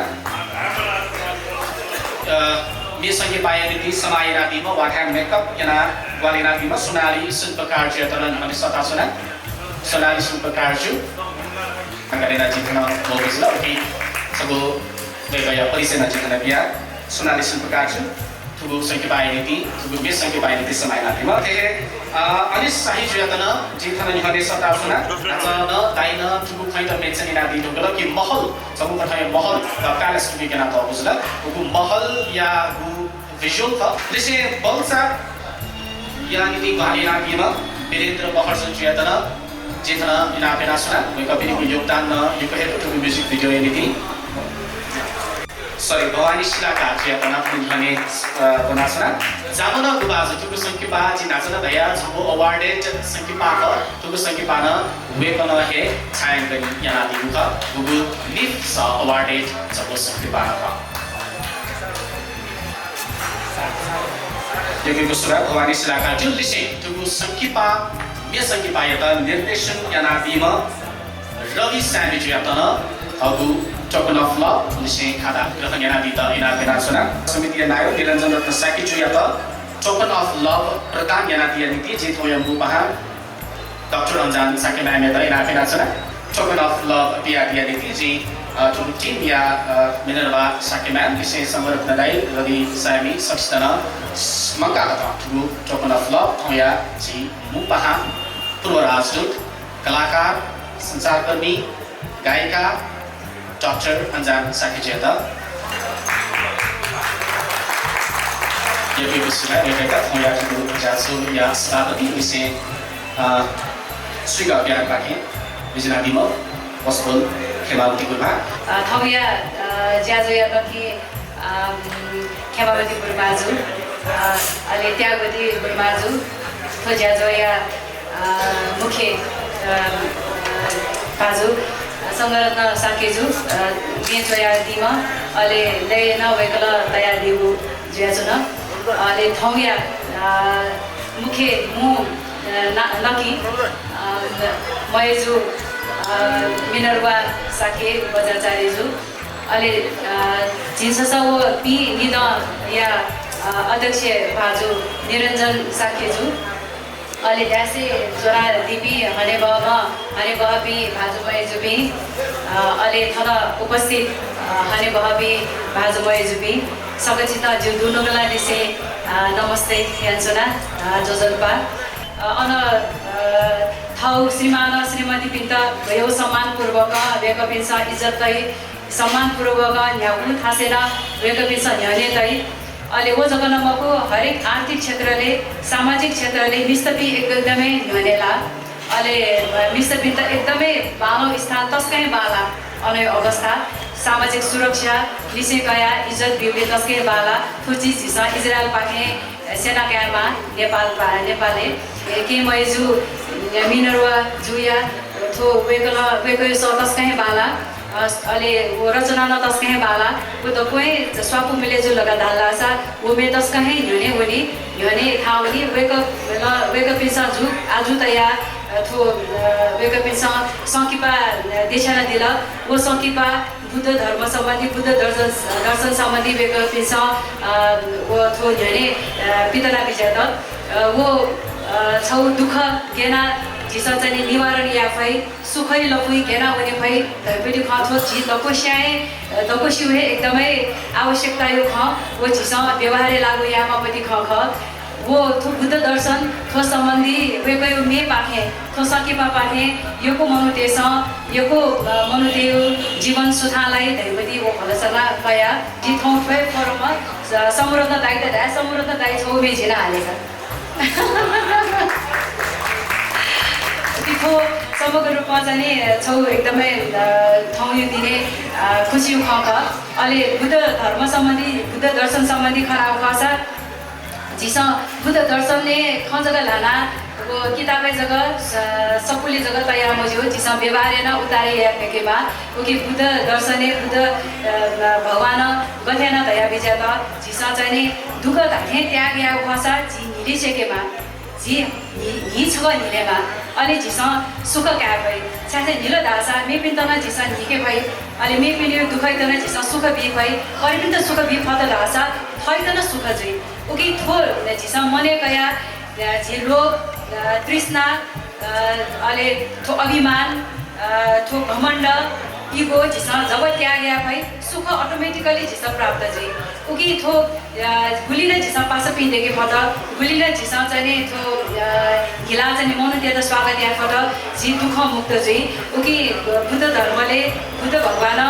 मेसंगे पायनिति समायनादिमा वाठा मेकअप याना ग्वालिनादिमा सोनाली शिल्पकार चेतन अनि सता सोनाली शिल्पकार छु करेना जितना बोलसला ओके सबो गया परिचय न जितना बिया सोनाली शिल्पकार छु तुगु संगे पायनिति तुगु मेसंगे पायनिति समायनादिमा ते अनि सही चेतन जितना निहने सता सोना न दाइन तुगु खैत मेचनी नादि ढोगल कि महल सबु कथाय महल प्यालेस टु बिगना त बुझला उगु महल या गु विजुअल था जैसे बलसा यानी कि गालिना कीमा वीरेंद्र महर्षण चेतना जितना इना पेना सुना मैं कभी को योगदान न यो कहे तो म्यूजिक भिडियो यानी थी सॉरी भवानी शिला का चेतना उन्होंने बना सुना जामना गुबाज तुगु संकीपा जी नाचना दया जो अवार्डेड संकीपा का तुगु संकीपा न वे कन है छायन गनी याना दिगुका गुगु लिफ सा अवार्डेड जो संकीपा का यगिको सुरा भवानी शिला का जुन लिसे तुगु संकीपा मे संकीपा यता निर्देशन याना दिमा रवि सैमिज यातना अगु टोकन अफ लभ लिसे खादा ग्रहण याना दिता इना पेना सुना समिति नायक निरञ्जन रत्न साकी जु याता टोकन अफ लभ प्रदान याना दिया नीति जे थोय मुपहा डाक्टर अन्जान साकी नाम याता इना पेना सुना टोकन अफ लभ दिया नीति जे to team ya Minerva Sakiman ise samar nadai radi sami saksana mangka kata to token of love thoya ji mupaha purwarajut kalakar sansarkarmi gayika Dr. Anjan Sakijeta ये भी विषय है एक का thoya to jasu ya stapati ise swiga biar pakai bijnadimo possible Khemawati गुरुमा थौया ज्याजोया कति खेमावती गुरुमाजु अलि त्यागवती गुरुमाजु थो ज्याजोया मुख्य बाजु संगरत्न साकेजु मेजोया दिमा अलि ले नभएकल दया दिउ ज्याजु न अलि थौया मुख्य मु नकी मयजु मिनरवा साके बजाचार्यजु अलि जिन्ससव पी निद या अध्यक्ष भाजु निरञ्जन साकेजु अलि ड्यासे जोरा दिपी हने बहबी भाजुमयजुबी अलि थन उपस्थित हने बहबी भाजुमयजुबी सकचित ज्यू दुनुगला दिसे नमस्ते यान्सुना जोजल्पा अन थाउ श्रीमान श्रीमती पिन्त भयो सम्मानपूर्वक वेकपिन्स इज्जतै सम्मानपूर्वक न्याउ थासेन वेकपिन्स न्यानेतै अहिले वो जगनमको हरेक आर्थिक क्षेत्रले सामाजिक क्षेत्रले मिस्तपी एकदमै न्यानेला अहिले मिस्तपी त एकदमै बालो स्थान तस्कै बाला अने अवस्था सामाजिक सुरक्षा लिसेकया इज्जत बिउले तस्कै बाला थुची झिसा इजरायल पाखे सेना क्यामा नेपालले के मयजु मिनरवा जुया थो वेको सतस कहीं बाला अले वो रचना न तस कहीं बाला वो तो कोई स्वापु मिले जो लगा डाला सा वो में तस कहीं न्योने थावनी वेको पिसा जु आजु तया थो वेको पिसा संकीपा देशना दिला वो संकीपा बुद्ध धर्म सम्बन्धी बुद्ध दर्शन सम्बन्धी वेको पिसा वो थो न्योने पितना विजय वो छौ दुःख गेना जिसा चाहिँ निवारण या फै सुखै लपुई गेना भने फै तैपनि खाथो जी तपस्याए तपस्यु हे एकदमै आवश्यकता यो ख वो जिसा व्यवहार लागु यामा पनि ख वो थु बुद्ध दर्शन थो सम्बन्धी वेकै मे पाखे थो सकेपा पाखे योको मनुदेश योको मनुदेव जीवन सुधालाई दैवती वो भलसला कया जी थौ फै फरमा समृद्ध दाइ छौ मे जिना हालेका तिथो समग्र रूपमा चाहिँ छौ एकदमै ठाउँ यो दिने खुसी खक अलि बुद्ध धर्म सम्बन्धी बुद्ध दर्शन सम्बन्धी खराब खसा झिसा बुद्ध दर्शनले ख जग्गा लाना किताबै जग्गा सपुली जग्गा तयार मज्यो झिसा व्यवहारेन उतारे या फेकेमा उकि बुद्ध दर्शने बुद्ध भगवान गथेन दया विजय त झिसा चाहिँ दुःख धाथे त्याग या खसा झि निलिसेकेमा जी नि छ निलेमा अलि झिसा सुख क्या भई साथै निलो दासा मे पिन्तन झिसा निके भई अलि मे पिने दुखै तन झिसा सुख बि भई परिपिन्त सुख बि फत दासा थैतन सुख चाहिँ उकी थो जिस मने कया झिलो तृष्णा अले थो अभिमान थो घमण्ड इगो जिस जब त्याग्या भाइ सुख अटोमेटिकली जिस प्राप्त चाहिँ उकी थो गुलिन जिस पास पिँदेकी फट गुलिन जिस चाहिँ थो हिला चाहिँ मनु दिएर स्वागत या फट जी दुःख मुक्त चाहिँ उकी बुद्ध धर्मले बुद्ध भगवान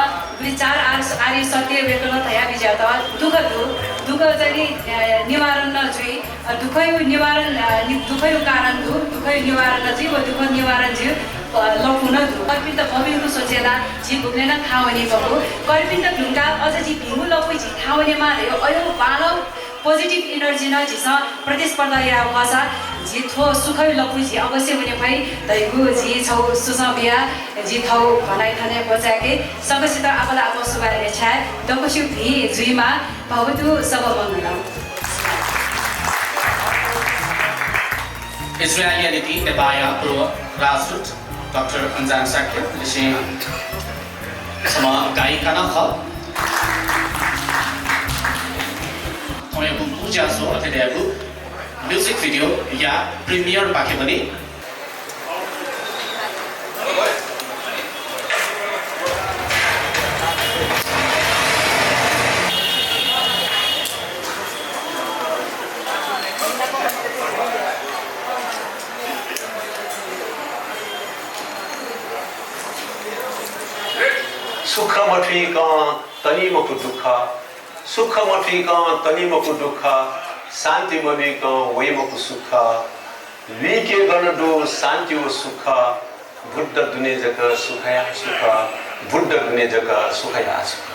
चार आर्य सत्य वेकल थया विज्ञात दुःख चाहिँ निवारण चाहिँ दुःख निवारण दुःख कारण दुःख निवारण चाहिँ दुःख निवारण चाहिँ लपुन कर्पित भविनु सोचेला जी घुम्ने न खावने भएको कर्पित ढुङ्गा अझ जी भिङ्गु लपु जी खावनेमा रह्यो अयो बाल पोजिटिभ एनर्जी न जिस प्रतिस्पर्धा या भाषा जी थो सुखै लपु जी अवश्य हुने भई दैगु जी छौ सुसबिया जी थौ भनाइ थाने बचाके सबसित आफूलाई आफू सुबारे छा दपसु भी जुइमा भवतु सब मङ्गलम इजरायली नीति नेपाया पूर्व राजदूत डॉक्टर अंजान साक्य जैसे समा गायिका न ख तपाईँको पूजा सो अथवा म्युजिक भिडियो या प्रिमियर बाँकी पनि सुख मठिक तनिमको दुःख सुख मठिक तनिमको दुःख शान्ति मनिक वैमको सुख लिके गर्न दो शान्ति व सुख बुद्ध दुने जग सुखया सुख बुद्ध दुने जग सुखया सुख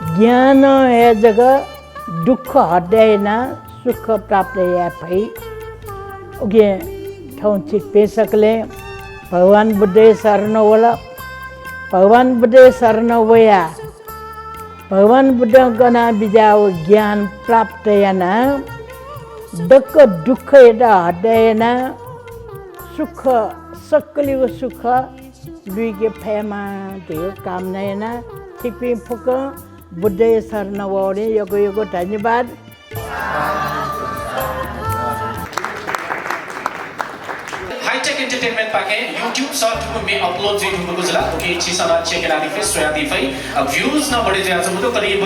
ज्ञान है जगह दुख हटाएन सुख प्राप्त या भई उगे ठाउँ चित पेसकले भगवान बुद्धे शरण होला भगवान बुद्धे शरण वया भगवान बुद्ध गना बिजाओ ज्ञान प्राप्त यान दक्क दुख एटा हटाएन सुख सक्कलिको सुख लुइके फैमा त्यो काम नैन ठिक फुक बुद्ध शरण वौरे योगो योगो धन्यवाद हाईटेक एंटरटेनमेंट पाके YouTube शॉर्ट में अपलोड जी ठुको गुजला ओके छिसना चेकेला दिफे सोया दिफे भ्यूज न बढे ज्या छ मुतो करिब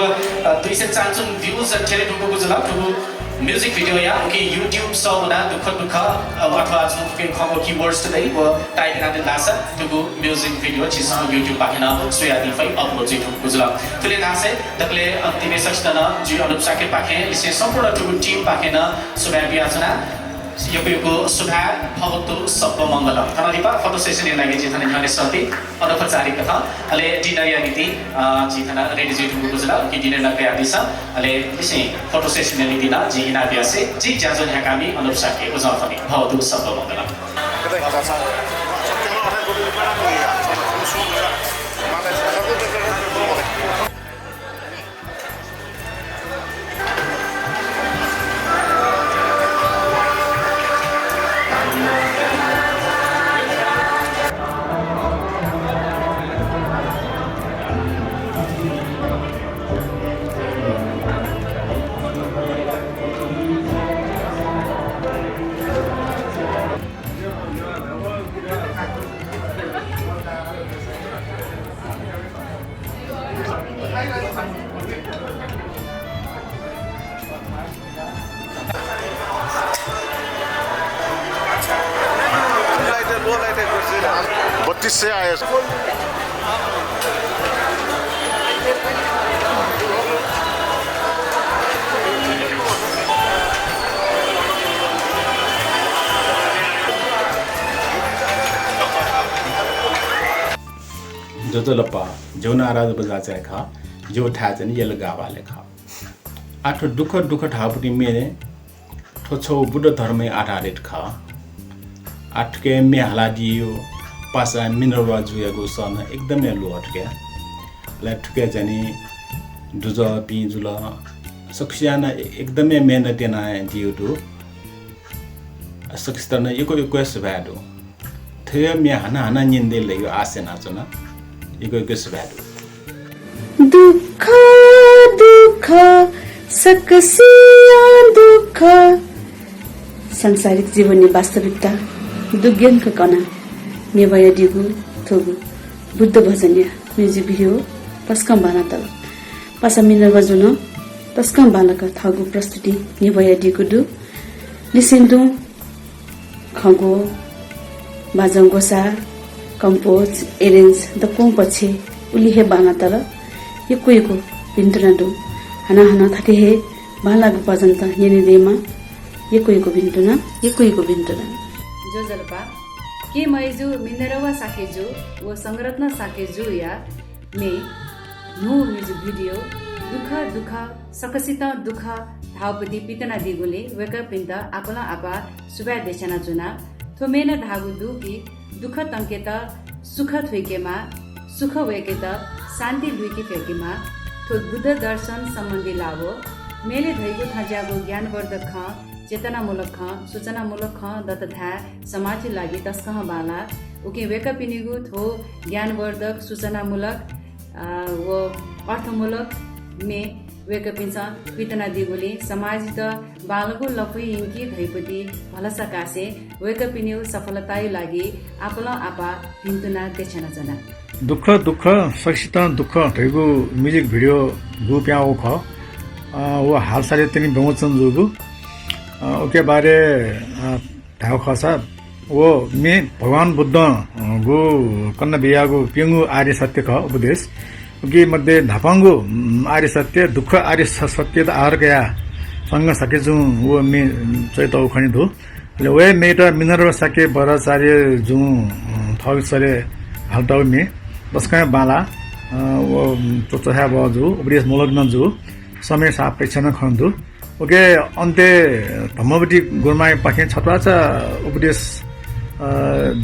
250 भ्यूज ठेले ठुको गुजला ठुको म्युजिक भिडियो या ओके YouTube सौना दुख दुख अथवा जुके खमो कीवर्ड्स टुडे व टाइप इन द दासा ठुको म्युजिक भिडियो छिसना YouTube पाकेन सोया दिफे अपलोड जी ठुको गुजला तुले दासे तकले अन्तिम सक्षना जी अनुप साके पाके इसे सम्पूर्ण ठुको टिम पाकेन सोया बियाचना योगको सुधार भवतु सब मंगलम थनादिपा फोटो सेशन लागि जिथने माने सती अनौपचारिक कथा अले डिनर या नीति जिथना रेडी जी ठुको गुजला कि डिनर नगरे आदिस अले त्यसै फोटो सेशन नीति ना जी हिना बियासे जी ज्याजो ह्याकामी अनुपसाके उजाफनी भवतु सब मंगलम 3200 आयो जो लप्पा जौन आराध बजाचे खा जो ठाचन यल गावाले खा आठो दुख ठापटी मेरे ठोछो बुद्ध धर्म आधारित खा आठके मे हाला दियो पासा मिनरवा जुयाको सन एकदमै लो अटके ला ठुके जानी दुज पिजुल सक्षियाना एकदमै मेहनत ना दियो दु सक्षितन एको भ्याडो थयो मे हाना निन्दे लयो आसे नाचना एको भ्याडो दुख सकसिया दुख सांसारिक जीवनले वास्तविकता दुग्यनका कना मेवया दिगु थोगु बुद्ध भजनिया म्युजिक भिडियो तस्कम बाना तल पासा मिनर बजुन तस्कम बालका थागु प्रस्तुति मेवया दिगु दु लिसिन्दु खगो बाजङ गोसा कम्पोज एरेन्ज द कोङ पछि उलिहे बाना तल यको बिन्तुना दु हना थाके हे बालागु पजन्त यनि देमा यको बिन्तुना जो जलपा के मैजु मिनरवा साकेजु वो संगरत्न साकेजु या मे नो म्युजिक भिडियो दुख सकसित दुख धावपति पितना दिगुले वेका पिन्त आकला आपा सुबा देशना जुना थोमेना धागु दुकी दुख तंकेत सुख थुइकेमा सुख वेकेत शान्ति लुइकी फेकेमा थो बुद्ध दर्शन सम्बन्धी लाभो मेले धैगु थज्यागो ज्ञानवर्धक ख चेतनामूलक ख सूचनामूलक ख दतथा समाजको लागि तस्कह बाला उके वेका पिनिगु थो ज्ञानवर्धक सूचनामूलक वो अर्थमूलक मे वेका पिन्छ पितना दिगुले समाज त बालको लफुइ इन्की धैपति भलसा कासे वेका पिनिउ सफलताइ लागि आपला आपा पिन्तुना देछना जना दुख सक्षित दुख धैगु म्युजिक भिडियो गु प्याउ ख वो हाल साले तनी बेमोचन जुगु ओके बारे ढाउ खसा वो मे भगवान बुद्ध गु कन्न बियागु पिंगु आर्य सत्य ख उपदेश उके मध्ये धापांगु आर्य सत्य दुख आर्य सत्य त आर गया संग सके जु वो मे चैत खनि दु ले वे मेटा मिनरवा सके बराचार्य जु थग सरे हालटाउ मे बसका बाला वो चोचहा बजु उपदेश मूलक न जु समय सापेक्षण खन्दु ओके अन्ते धम्मबटी गुरमाई पाखे छटवाचा उपदेश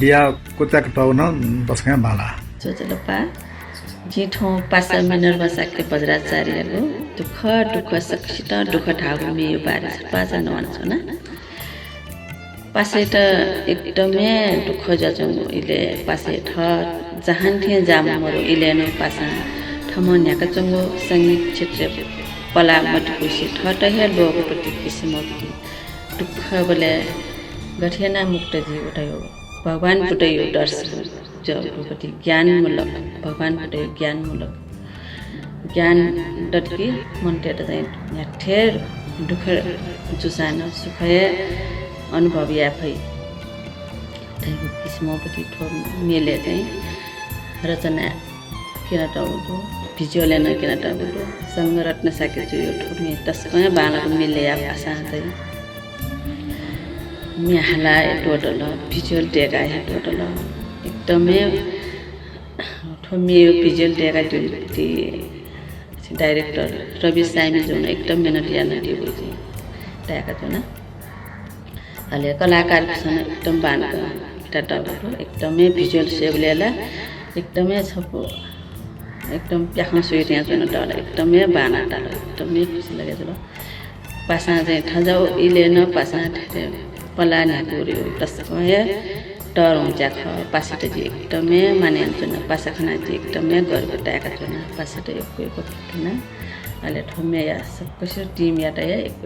दिया कुताक टाउन बसका बाला जोजलपा जेठो पासा मिनर बसाके बज्राचार्यको दुख सक्षित दुख ठागु मेयो बारे पासा नवान्छ न पासे त एकदमै दुख जजङ इले पासे ठ जहान थे जाम मरो इले न पासा ठमन्याका चंगो संगीत क्षेत्र पला मटकुसी ठट हेल बोको प्रति किसिमकी दुख बले गठेना मुक्त जी उठायो भगवान पुटयो दर्शन जति ज्ञानमूलक भगवान पुटयो ज्ञानमूलक ज्ञान डटकी मनते त यहाँ ठेर दुख जुसान सुखय अनुभव याफै तैको किसिमपति ठो मेले चाहिँ रचना किन टाउको भिजुअल न किन टाउको संगरत्न साके जो यो ठोमे तस्मै बालाको मेले या भाषा चाहिँ म्याहला टोटल भिजुअल डेगा है टोटल एकदमै ठोमे भिजुअल डेगा दिउटी डाइरेक्टर रवि साइमी जुन एकदम मेहनत याना दियो चाहिँ डाका जुन अहिले कलाकारसँग एकदम बानको टाटाहरू एकदमै भिजुअल सेभलेला एकदमै छपो एकदम प्याख्न सुइट यहाँ जुन डर एकदमै बाना डालो एकदमै खुसी लाग्यो जुन पासा चाहिँ ठजाउ इले न पासा पलानी गोर्यो तस्मै डर हुन्छ ख पासा त एकदमै माने जुन पासा खाना चाहिँ एकदमै गर्व डाका जुन पासा त एको पिन्टुना अहिले ठम्मे या सबैसो टिम या त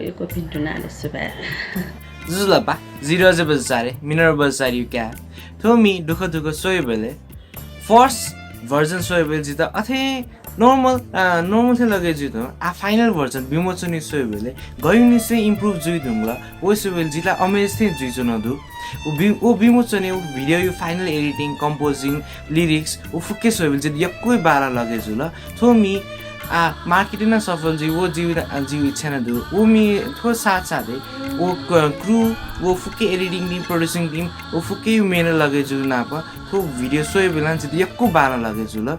एको पिन्टुना अहिले सुबा जुजुलपा जिरो बजारे मिनर बजारी क्या थोमी दुख सोयो बेले फर्स्ट भर्जन सोयो बेले जिता अथे नॉर्मल से लगे जी तो आ फाइनल वर्जन विमोचन सोय बेले गयुनि से इम्प्रूव जुई दुंगला वो से बेल जिला अमेज थे जुई न दु वो विमोचन वो भिडियो यो फाइनल एडिटिंग कंपोजिंग लिरिक्स वो फुके सोय बेल जे यक्कोइ बारा लगे जुला थो मी मार्केटिंग ना सफल जी वो जीव इच्छा न दु वो मी थो साथ साथै वो क्रू वो फुके एडिटिंग टीम प्रोड्यूसिंग टीम वो फुके यु मेन लगे जु ना प थो भिडियो सोय बेला जे यक्को बारा लगे जुला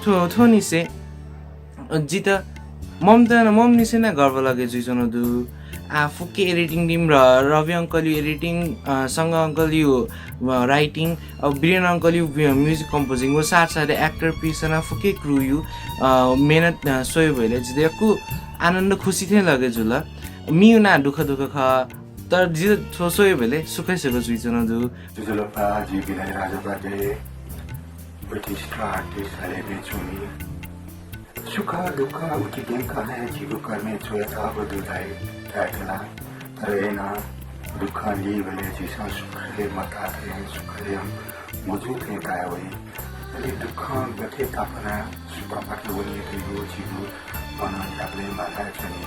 थो निसे जित मम निसे ना गर्व लगे जुइसन दु फुके एडिटिङ टिम र रवि अङ्कल यु एडिटिङ सँग uncle you writing Viren uncle you music composing वो साथसाथै एक्टर पिसना फुके क्रू यु मेहनत सोय भइले जितेको आनन्द खुसी थिए लगे जुल मिउ ना दुःख ख तर जित सोय भइले सुखै सुख जुइसन दु जुजलपा जी बिना राजबाटे ब्रिटिश आर्टिस्ट हले बेचुनी सुख दुःख उठी दिन कहाँ है जीव करने छोया बदुलाई टाइटला रेना दुःख ली बले जिसा सुखले मता थे सुखले हम मौजूद हैं काय वही अरे दुःख बथे तापना सुपा पाके वनी थे वो जीव बना जागले माला चनी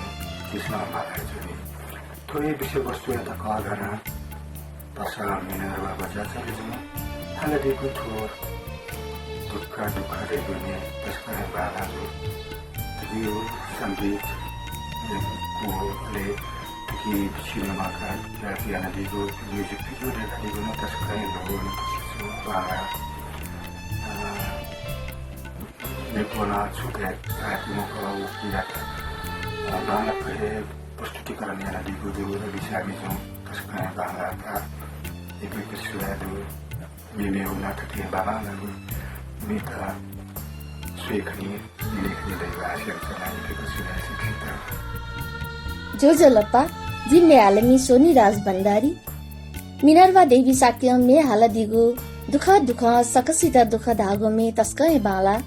जिसना माला चनी तो ये विषय वस्तु है तका गना पासा मिनरवा बजा चले जमा हाले देखो थोर दुःख देखो ने तस्कर बाला जो तभी संगीत को ले कि सिनेमा का क्या किया नदी को म्यूजिक वीडियो देखा दी को ना तस्कर लोगों ने तो बाला देखो ना छुपे साथ में को वो किया था बाला पहले प्रस्तुतिकरण या नदी को जो विषय में जो तस्कर बाला का एक कुछ सुना दो मैंने उन्हें कहीं बाला लगी मिता स्वीकनी लेखनी दैवासी चलाई के कुछ सुना सीखता जोजलप्पा जिम्मे हालमी सोनी राज भण्डारी मिनरवा देवी साक्य में हाला दिगो दुख सकसित दुख धागो में तस्कए बाला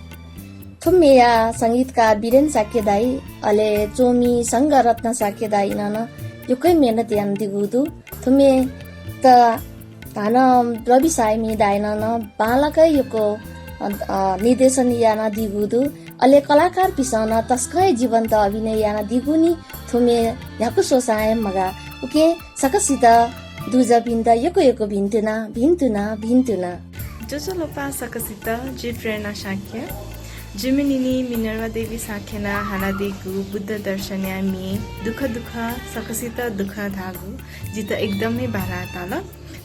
थुम्मेया संगीतकार वीरेन साक्य दाई अले चोमी संग रत्न साक्य दाई न युकै मेहनत यान दिगुदु थुम्मे त धान रवि साइमी दाई न बालाकै युको निर्देशन याना दिगुदु अले कलाकार पिसन तस्कै जीवन्त अभिनय याना दिगुनी थुमे याको सोसाय मगा उके सकसित दुजा बिन्द यको भिन्तुना जोजोलोपा सकसित जी प्रेरणा शाक्य जिमिनिनी मिनरवा देवी साखेना हालादेगु बुद्ध दर्शन्या मी दुख सकसित दुख धागु जित एकदमै बारा ताल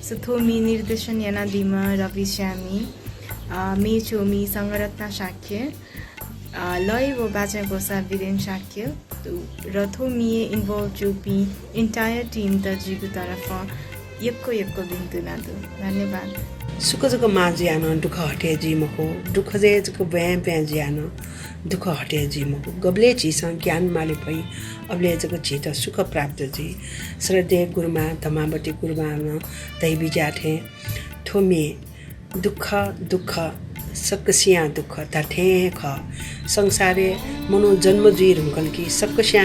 सुथो मी निर्देशन याना दिमा रवि श्यामी मे छोमी संगरत्ना शाक्य लय वो बाजा गोसा वीरेन शाक्य रथो मिए इन्भल्व चुपी इन्टायर टीम त जिगु तरफ यक्को बिन्तुना दु धन्यवाद सुख जको माझियान दुःख हटे जिमको दुःख जे जको ब्याम ब्याम जियान दुःख हटे जिमको गबले चिसँग ज्ञान माले भई अबले जको चित सुख प्राप्त जी श्रद्धेय गुरुमा धमाबटी गुरुमा तै बिजाथे थोमे दुःख सकसिया दुःख ताठे ख संसारे मनो जन्म जी रुकल की सकसिया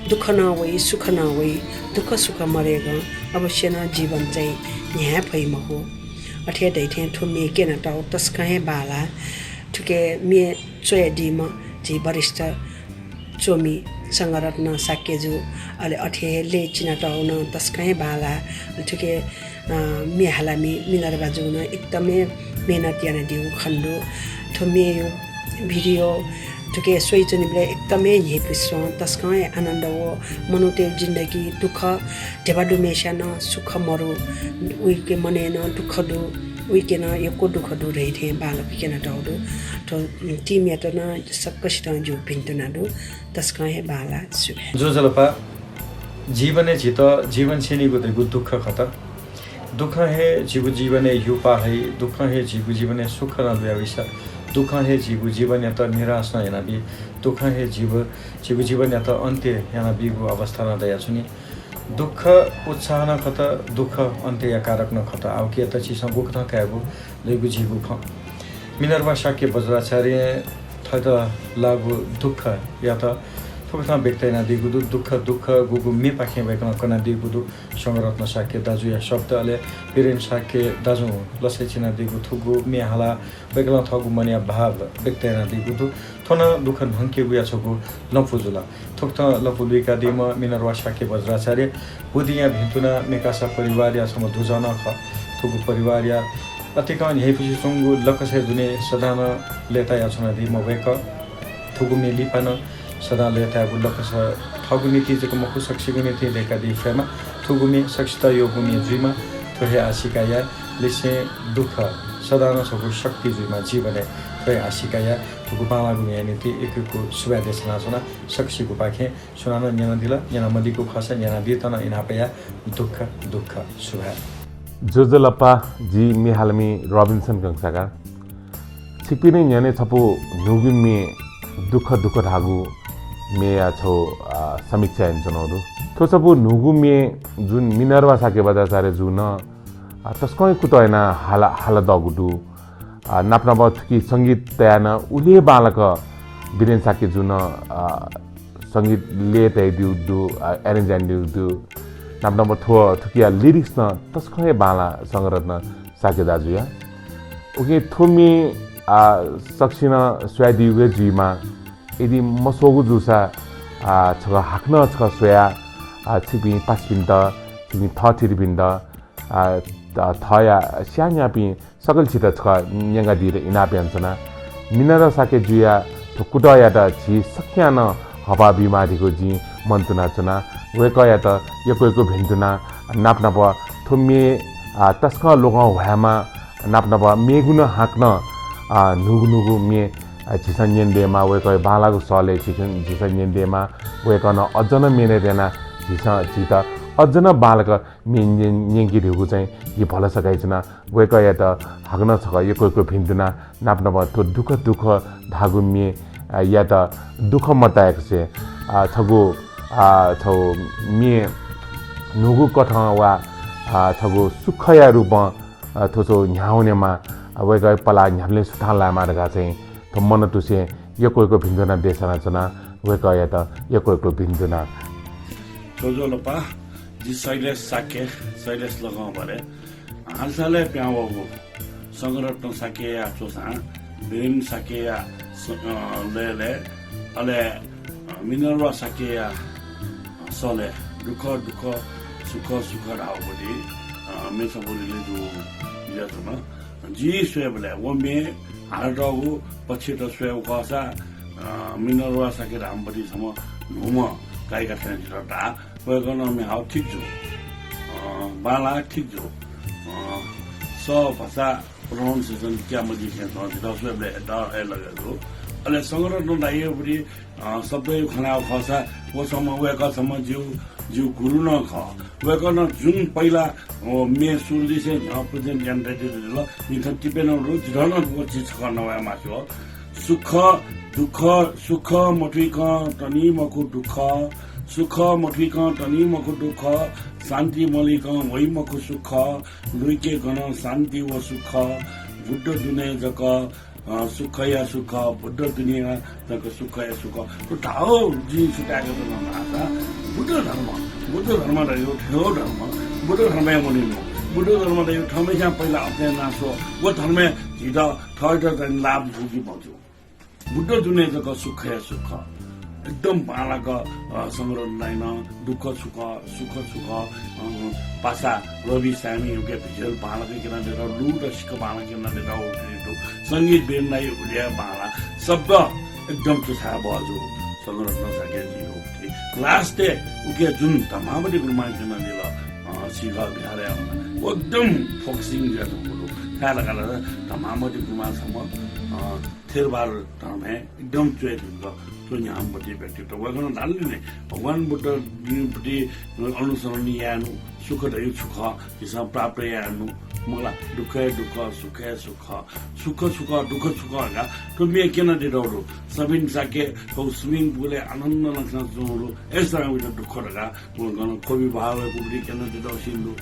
दुःख न वई सुख न वई दुःख सुख मरेगा अवश्य न जीवन चाहिँ यहाँ भई महो अठे दैठे थुमे के न टाउ तस्कहे बाला ठुके मे चोय दिम जी वरिष्ठ चोमी संगरत्न साक्यजु अले अठे ले चिना टाउ न तस्कहे बाला ठुके मे हालामी मिनरवा जुन एकदमै मेहनत याना दिउ खण्डो थुमे यो भिडियो ठुके सोइचनिबले एकदमै हेपिसो तस्कै आनन्द हो मनुते जिन्दगी दुःख ढेबाडु मेसन सुख मरु उइके मने न दुःख दु उइके न यको दुःख दु रहिथे बालक केन टाउदु तो टिम यात न सक्कसित जु पिन्तना दु तस्कै बाला सुबे जोजलपा जीवने जित जीवन छेनीको दगु दुःख खत दुःख हे जीवने युपा है दुःख हे जीवने सुख न व्याविसा दुःख हे जीवन यात निराश न याना बि दुःख हे जीवन यात अन्त्य याना बिगु अवस्था न दया छुनी दुःख उत्साह न खत दुःख अन्त्य या कारक न खत आउ के त चिस गुख न काबु लेगु जीवु ख मिनरवा शाक्य बज्राचार्य थद लागु दुःख या त थोकथा बेक्दैन दिगुदु दुःख गुगु मे पाखे बेकन कना दिगुदु संगरत्न साके दाजु या शब्द अले बिरेन साके दाजु लसै छिना दिगु थुगु मे हाला बेकन थगु मनिया भाव बेक्दैन दिगुदु थोना दुःख भंके बुया छगु लफुजुला थोकथा लफुलुका दिम मिनरवा साके वज्राचार्य बुदिया भिन्तुना मेकासा परिवार या सम दुजना ख थुगु परिवार या अतिकन हेपछि चंगु लकसे दुने सदान लेता या छना दिम वेक थुगु मे लिपन सदा लेता लकस थगु नीति जको मखु सक्सिगु नीति लेका दि फ्रेमा थुगु मे सक्सिता यो गुने जुइमा थोहे आशिकाया लिसे दुःख सदा न सगु शक्ति जुइमा जीवने थोहे आशिकाया थुगु पाला गुने नीति एकको सुबा देशना सुना सक्सिगु पाखे सुनान न्याना दिला न्याना मदिको खस न्याना दितन इनापया दुःख सुबा जोजलप्पा जी मिहालमी रॉबिन्सन कंसागा छिपिने न्याने छपो नुगु मे दुःख ढागु मे या छौ समीक्षा एन्चनहरु तो छपो नुगु मे जुन मिनरवा साके बजाचारे जुन तस्कै कुतयना हाला दगुडु नाप्नाब थुकी संगीत तयाना उले बालक बिरेन साके जुन संगीत ले तय दिउ अरेन्ज एन्ड दिउ नाप्नाब थुकिया लिरिक्स न तस्कै बाला संगरत्न साके दाजुया ओके थोमी सक्सिना स्वादिउगे जुइमा यदि मसोगु जुसा छग हाक्न छग सोया छिपि पासपिन्द छिपि थथिरबिन्द थया स्यान्यापि सकल छिटा छग न्यागा दिरे इनाप्यान्चना मिनर साके जुया ठुकुटया त छि सख्यान हवा बिमारीको जी मन्तुना चना वेकया त यको भेन्टुना नाप्नाप थुम्मे तस्क लोग भयामा नाप्नाप मेगुन हाक्न नुगु मे झिसन्येन्देमा वेक बालागु सले झिसन्येन्देमा वेकन अझन मेने देना झित अझन बालक मेन्येङ्की ढिगु चाहिँ यी भल सकाइछन वेकया त हाक्न छक यको भिन्टुना नाप्नाप तो दुःख धागु मे या त दुःख मताएको छे छगु छौ मे नुगु कठ वा छगु सुखया रूप थोसो न्याउनेमा वेग पला न्याले सुथाला मार्गा चाहिँ त मन तुसे यको भिन्दना देशना चना वेक या त यको भिन्दना जोजोलपा जी शैलेश लगाउँ भरे हालसाले प्याउगु संगरत्न साके या चोसा बिरेन साके या ले अले मिनरवा साके या सले दुःख सुख रावबडी मेसा बोलीले जो यातमा जी स्वेबले वमे हाडगु पछि त स्वेब कसा मिनरवा साके रामबडी सम नुम गायका छैन ता वगन मे हाउ ठीक जो बाला ठीक जो स भाषा प्रोनाउन्सिएसन क्या मजी के त स्वेबले द ए लगेको अले संगरत्न दाइबडी सबै खना खसा वसम वेका सम जिउ गुरु न ख वेकन जुन पहिला मे सुरु से प्रेजेन्ट जनरेटेड ल निथ टिपेन रु जन गोची छ नवा माथि सुख मठिक तनी मको दुःख सुख मठिक तनी मको दुःख शान्ति मलिक वै मको सुख लुइके गण शान्ति व सुख बुद्ध दुने जक सुख या सुख बुद्ध दुनिया जक सुख या सुख तो ढाउ जी सुटाको भाषा बुद्ध धर्म रह्यो ठेउ धर्म बुद्ध धर्म मनिनु बुद्ध धर्म रह्यो ठमेसा पहिला अपने नासो वो धर्म झिट थर्ड लाभ भोगी पाउँछु बुद्ध दुनिया जक सुख या सुख एकदम बालाको संग्रह लाइन दुःख सुख पासा रवि सामी युगे भिजुअल बालाको किन देर लु र सिक बाला किन देर उठेको संगीत बेनलाई उड्या बाला शब्द एकदम चुसा बजो संग्रह नसके जिरो उठे लास्ट डे उके जुन तमामले गुरुमा किन दिल सिगा बिहार एकदम फोकसिङ गर्नु बोलो काला तमामले गुरुमा सम्म थेरबार धर्म एकदम चुए तो यहाँ बटी व्यक्तित्व वगन डाल्ने भगवान बुद्ध दिनपट्टि अनुसरण यानु सुख दयु सुख हिसाब प्राप्त यानु मला दुःख सुख दुःख हैन तो मे किन दिदौरो सबिन साके तो स्विमिङ पुलले आनन्द लाग्छ जोरो यसरा उले दुःख रगा वगन कवि भाव पुबली किन दिदौ सिन्दु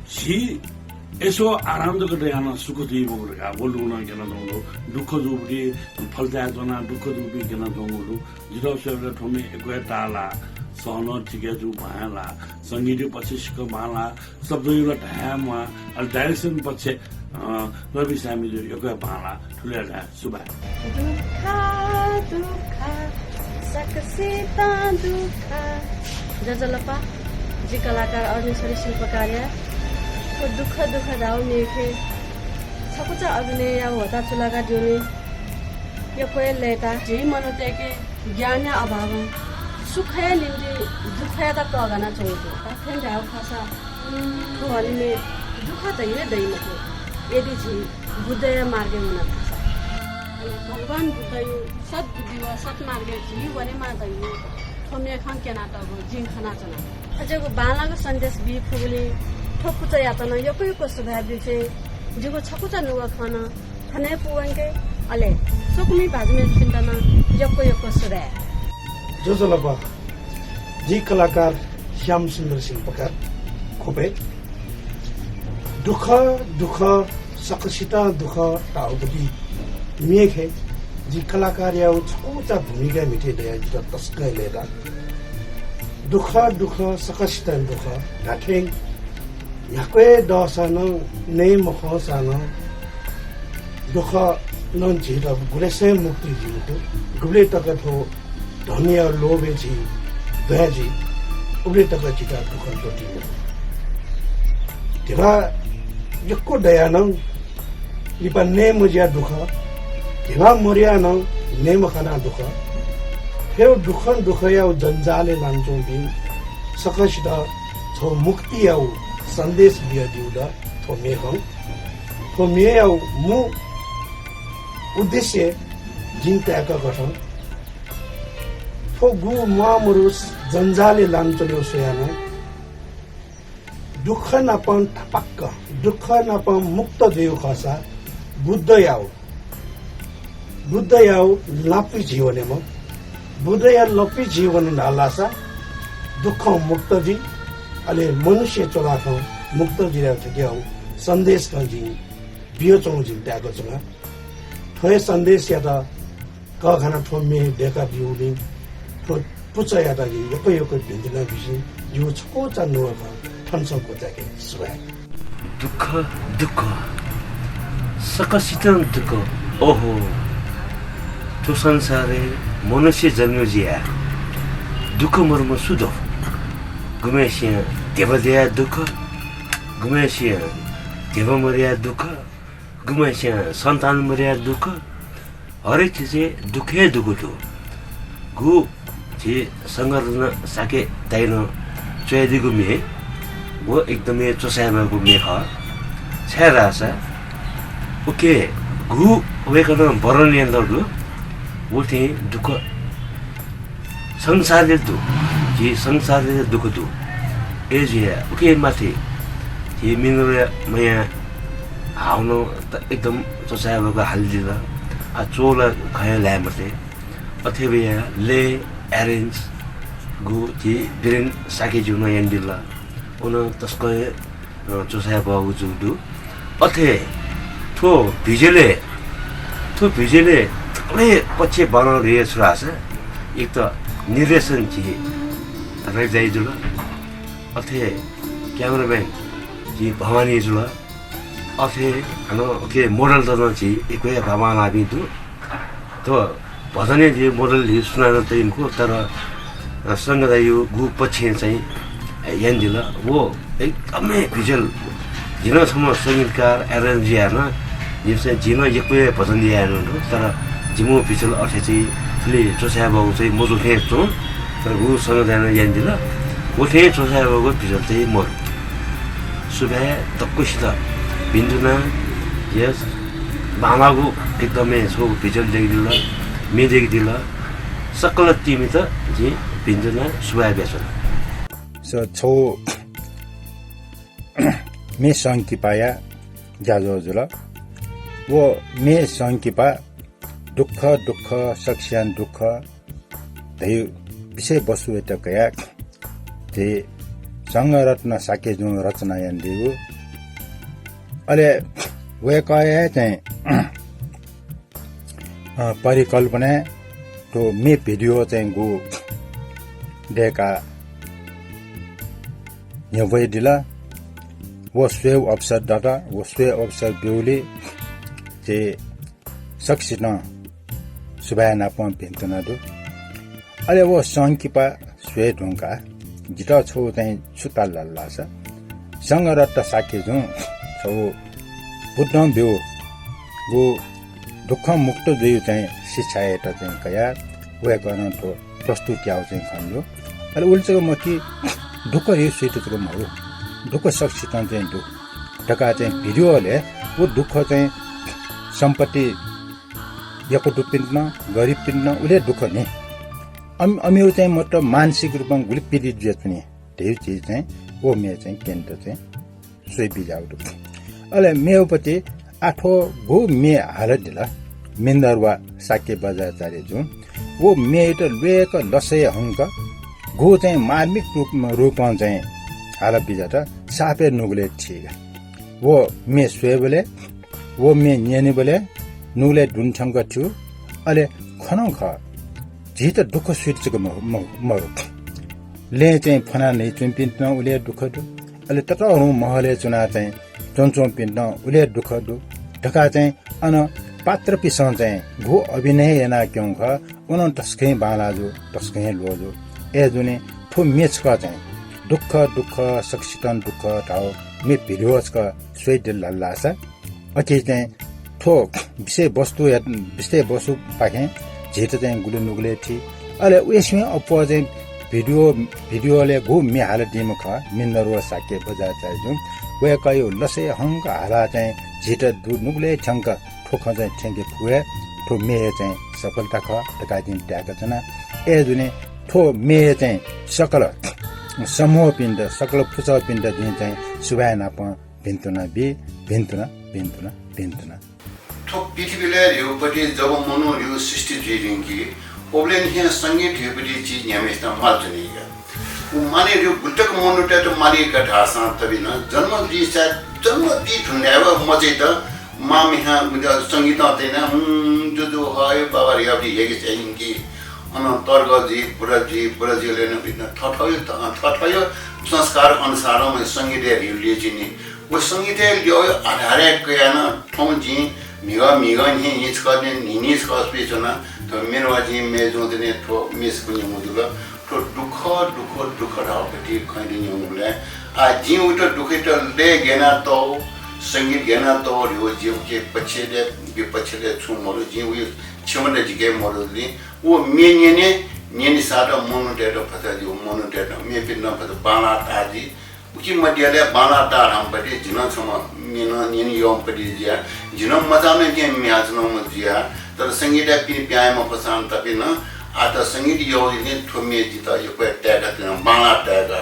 छि यसो आनन्दको याना सुख दिइबोका बोल्नु केन दौलो दुःख जुबी फलता जना दुःख जुबी केन दौलो जिरो सेवले ठोमे एकवे ताला सहन ठिकै जु भाला संगीत पछि सिक भाला शब्द यो ढामा अल डाइरेक्सन पछि रवि सामी जो एकवे भाला ठुले ढा सुबा दुःख सकसिता दुःख जजलपा जी कलाकार अग्निश्वरी शिल्पकार्य तो दुःख धाउ मेखे सकुचा अभिनय या होता चुलाका जोने यो कोई लेता जी मनोते के ज्ञान अभाव सुखया लिंदी दुखया त कगना चोइतो फेन जाउ खासा तो हली में दुःख त ये दै मको यदि जी बुद्धय मार्गे हुन खासा भगवान बुद्ध यो सत बुद्धि वा सत मार्गे जी वने मा दै थोमे खान केना त जिन खाना चना अझको बालाको सन्देश बि फुगले ठोकुचा यातना यो कोही कस्तो भ्याबि चाहिँ जिगो छकुचा नुगा खाना खने पुवंगे अले सुकुमी भाजमे चिन्तन यो कस्तो रे जोजलपा जी कलाकार श्याम सुन्दर शिल्पकार खोपे दुःख सकसिता दुःख टाउदी मेखे जी कलाकार या छकुचा भूमिका मिटे दया जित तस्कै लेदा दुःख सकसिता दुःख राखें याक्वे दसन नै मखसन दुःख नं जित गुलेसे मुक्ति जित गुले तक थो धन्य लोभे जी दयाजी उले तक जिता दुःख टोटी तेवा यक्को दयानं लिपा ने मुजिया दुःख तेवा मरिया न ने मखना दुःख फेव दुःख या जंजाले लान्छौं दिन सकसिता छो मुक्ति आउ संदेश बिया दिउदा थोमे मु उद्देश्य जिन्ताका गठन थो गु मामुरुस जंजाले लान्छल्यो सोयानो दुःख नपन थपक्क दुःख नपन मुक्त देउ खसा बुद्ध याउ लापी जीवने म बुद्ध या लपी जीवन नालासा दुःख मुक्त जी अले मनुष्य चोलाख मुक्त जिरा ठेक्याउ सन्देश जी बियो चौ जिन त्यागो चंगा थोय सन्देश या त क खाना ठोमे डेका बिउली थो पुचा या त यो भिन्दिना बिसि यो छको चान्नु ख ठनसको जाके सुवा दुःख सकसितन दुःख ओहो तो संसारे मनुष्य जन्म जिया दुःख मर्म सुदो गुमेशिया देवदया दुःख गुमेशिया देव मर्या दुःख गुमेशिया सन्तान मर्या दुःख हरेक चीज दुःखै दुःख थियो गु जे संगरन साके ताइन चोयदी गुमे वो एकदमै चोसामा गुमे ख छेरासा ओके गु वेकन बरन यन्दरु उठे दुःख संसारले दु जे संसारले दुःख दु एजिया ओके माथि जे मिनरे मया हाउनो एकदम चोसाएको हालिदिला आ चोला खया ल्यामते अथेबिया ले अरेन्ज गु जे बिरेन साके जुना यन्दिला उन तस्को चोसाएको जुदु अथे थो भिजेले थोरै पछि बनाउने छ एक त निर्देशन जी रह जाइजुल अथे क्यामेरामैन जी भवानी जुल अथे हनो के मोडल त जी एकै भमा लाबिदु तो भजने जी मोडल हि सुनाउन त इनको तर संगदा यो गु पछि चाहिँ यन्दिला वो एकदमै भिजुअल जिनसम्म संगीतकार एरेन्ज हेर्न जिनसे जिन एकै भजन दिएन तर जिमो भिजुअल अर्थ चाहिँ ले चोसाबाको चाहिँ मजु फेर्छु तर गुसँग जान यन्दिला उठे चोसाबाको भिजुअल चाहिँ म सुबह तक्कुसित बिन्दुना यस बामागु एकदमै सो भिजुअल देखिदिला मे देखिदिला सकल तिमी त जे बिन्दुना सुबह बेसन सो छौ मे संकिपाया जाजो जुल वो मे संकिपा दुःख सक्स्यान दुःख धै विषय वस्तु एटा कया ते संगरत्न साके जुन रचना यान्देउ अहिले वे चाहिँ परिकल्पना तो मे भिडियो चाहिँ गो डेका यहाँ वही दिला वो स्वेव अफसर डाटा वो स्वेव अफसर ब्यूली जे सक्सिना सुबह नापम पिंतना दो अरे वो संकीपा स्वे ढुंगा जिता छो चाहिँ छुता लल्ला सा संगरत साके जो छो बुद्धम ब्यू वो दुख मुक्त जो चाहिँ शिक्षाएट चाहिँ कया वे गर्न तो प्रस्तुत क्या चाहिँ खन्यो अरे उल्चो म कि दुख यो स्वीटको मरो दुख सक्सिता चाहिँ दु टका चाहिँ भिडियोले वो दुख चाहिँ सम्पत्ति यको दुपिन्न गरिब पिन्न उले दुख नि अमियो चाहिँ मतलब मानसिक रूपमा गुली पीडित जत्ने धेरै चीज चाहिँ वो मे चाहिँ केन्द्र चाहिँ सोही बिजाउ दु अले मेउपति आठो गो मे हालत दिला मिन्दरवा साके बजार चारे जुन वो मे त लेक लसै हंक गो चाहिँ मार्मिक रूपमा चाहिँ हाल बिजाटा सापे नुगले ठीक वो मे स्वेबले वो मे न्यानी बोले नुगले दुनछंग थियो अले खनौ ख जी त दुख स्वीट मरु ले चाहिँ फना नै चुम्पिन उले दुख दु अले तटहरु महले चुना चाहिँ चोंचों पिन्न उले दुख दु ढका चाहिँ अन पात्र पिसन चाहिँ गो अभिनय एना क्यों ख उन टस्कै बाला जो टस्कै लोजो ए जुने ठो मेच का चाहिँ दुख सक्षितन दुख ठाउ मे भिडियोज का स्वेट लल्लासा अके चाहिँ ठो विषय वस्तु पाखे जेट चाहिँ गुले नुगले थी अले उयसमे अपो चाहिँ भिडियोले गो मे हाल दिम ख मिन्दरवा साके बजार चाहिँ जुन वे कयो लसे हंग हाला चाहिँ जेट दु नुगले ठंग ठोख चाहिँ ठेंगे फुए ठो मे चाहिँ सफलता ख टका दिन ट्याग जना ए जुने ठो मे चाहिँ सकल समूह पिण्ड सकल फुचा पिण्ड दिन चाहिँ सुबाय नाप भिन्तुना ठो पृथ्वीले योपटि जब मनो यो सृष्टि जिरिङकी ओब्लेन हिया संगीत योपटि चीज न्यामेस्ता माल्चनीगा उ माने यो बुद्धक मनुटे त माने का ढासा तबिन जन्म दि ठुन्यावा मचे त मामिहा संगीत आतेन जो हाय बाबा याबी हेगे चाहिंकी अन तर्गजी बुढाजीले न बिन ठठयो संस्कार अनुसारमा संगीत रिले चिनी वो संगीत ल्यो आधारे कयाना ठौ जी मिगा नि निस्कने निस्कस्पेचना त मेरो जी मेजो दिने ठो मिस कुनि मुदुला ठो दुख रावटी खैनि न्युले आ जी उट दुखित ले गेना तो संगीत गेना तो यो जीव के पछेले विपछेले छु मरु जी उ छमने जिगे मरुली वो मेने सादा मोनोटेट फता जो मोनोटेट मे पिन फता बाला ताजी उकी मध्यले बाला तार हम पटे जिना सम मेना निनि योम पटे जिया जिना मजा में के म्याजनो मजिया तर संगीत पिन प्याय म पसान तपिन आता संगीत यो ने थोमे जिता यो पे ट्यागा तिन बाला ट्यागा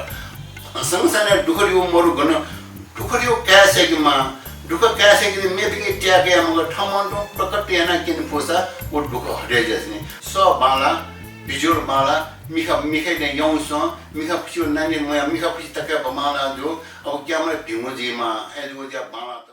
संसाने दुखरियो मरु गन दुखरियो कैसे कि मा दुख कैसे कि मेपी ट्यागे मग ठमन्डो प्रकटियाना किन फोसा ओ दुख हटे जसने स बाला बिजुर बाला मिखा ने यौस मिखा पियो नानी मिखा पिता का बमाना जो अब क्या मैं भिमोजीमा एजो जा बाला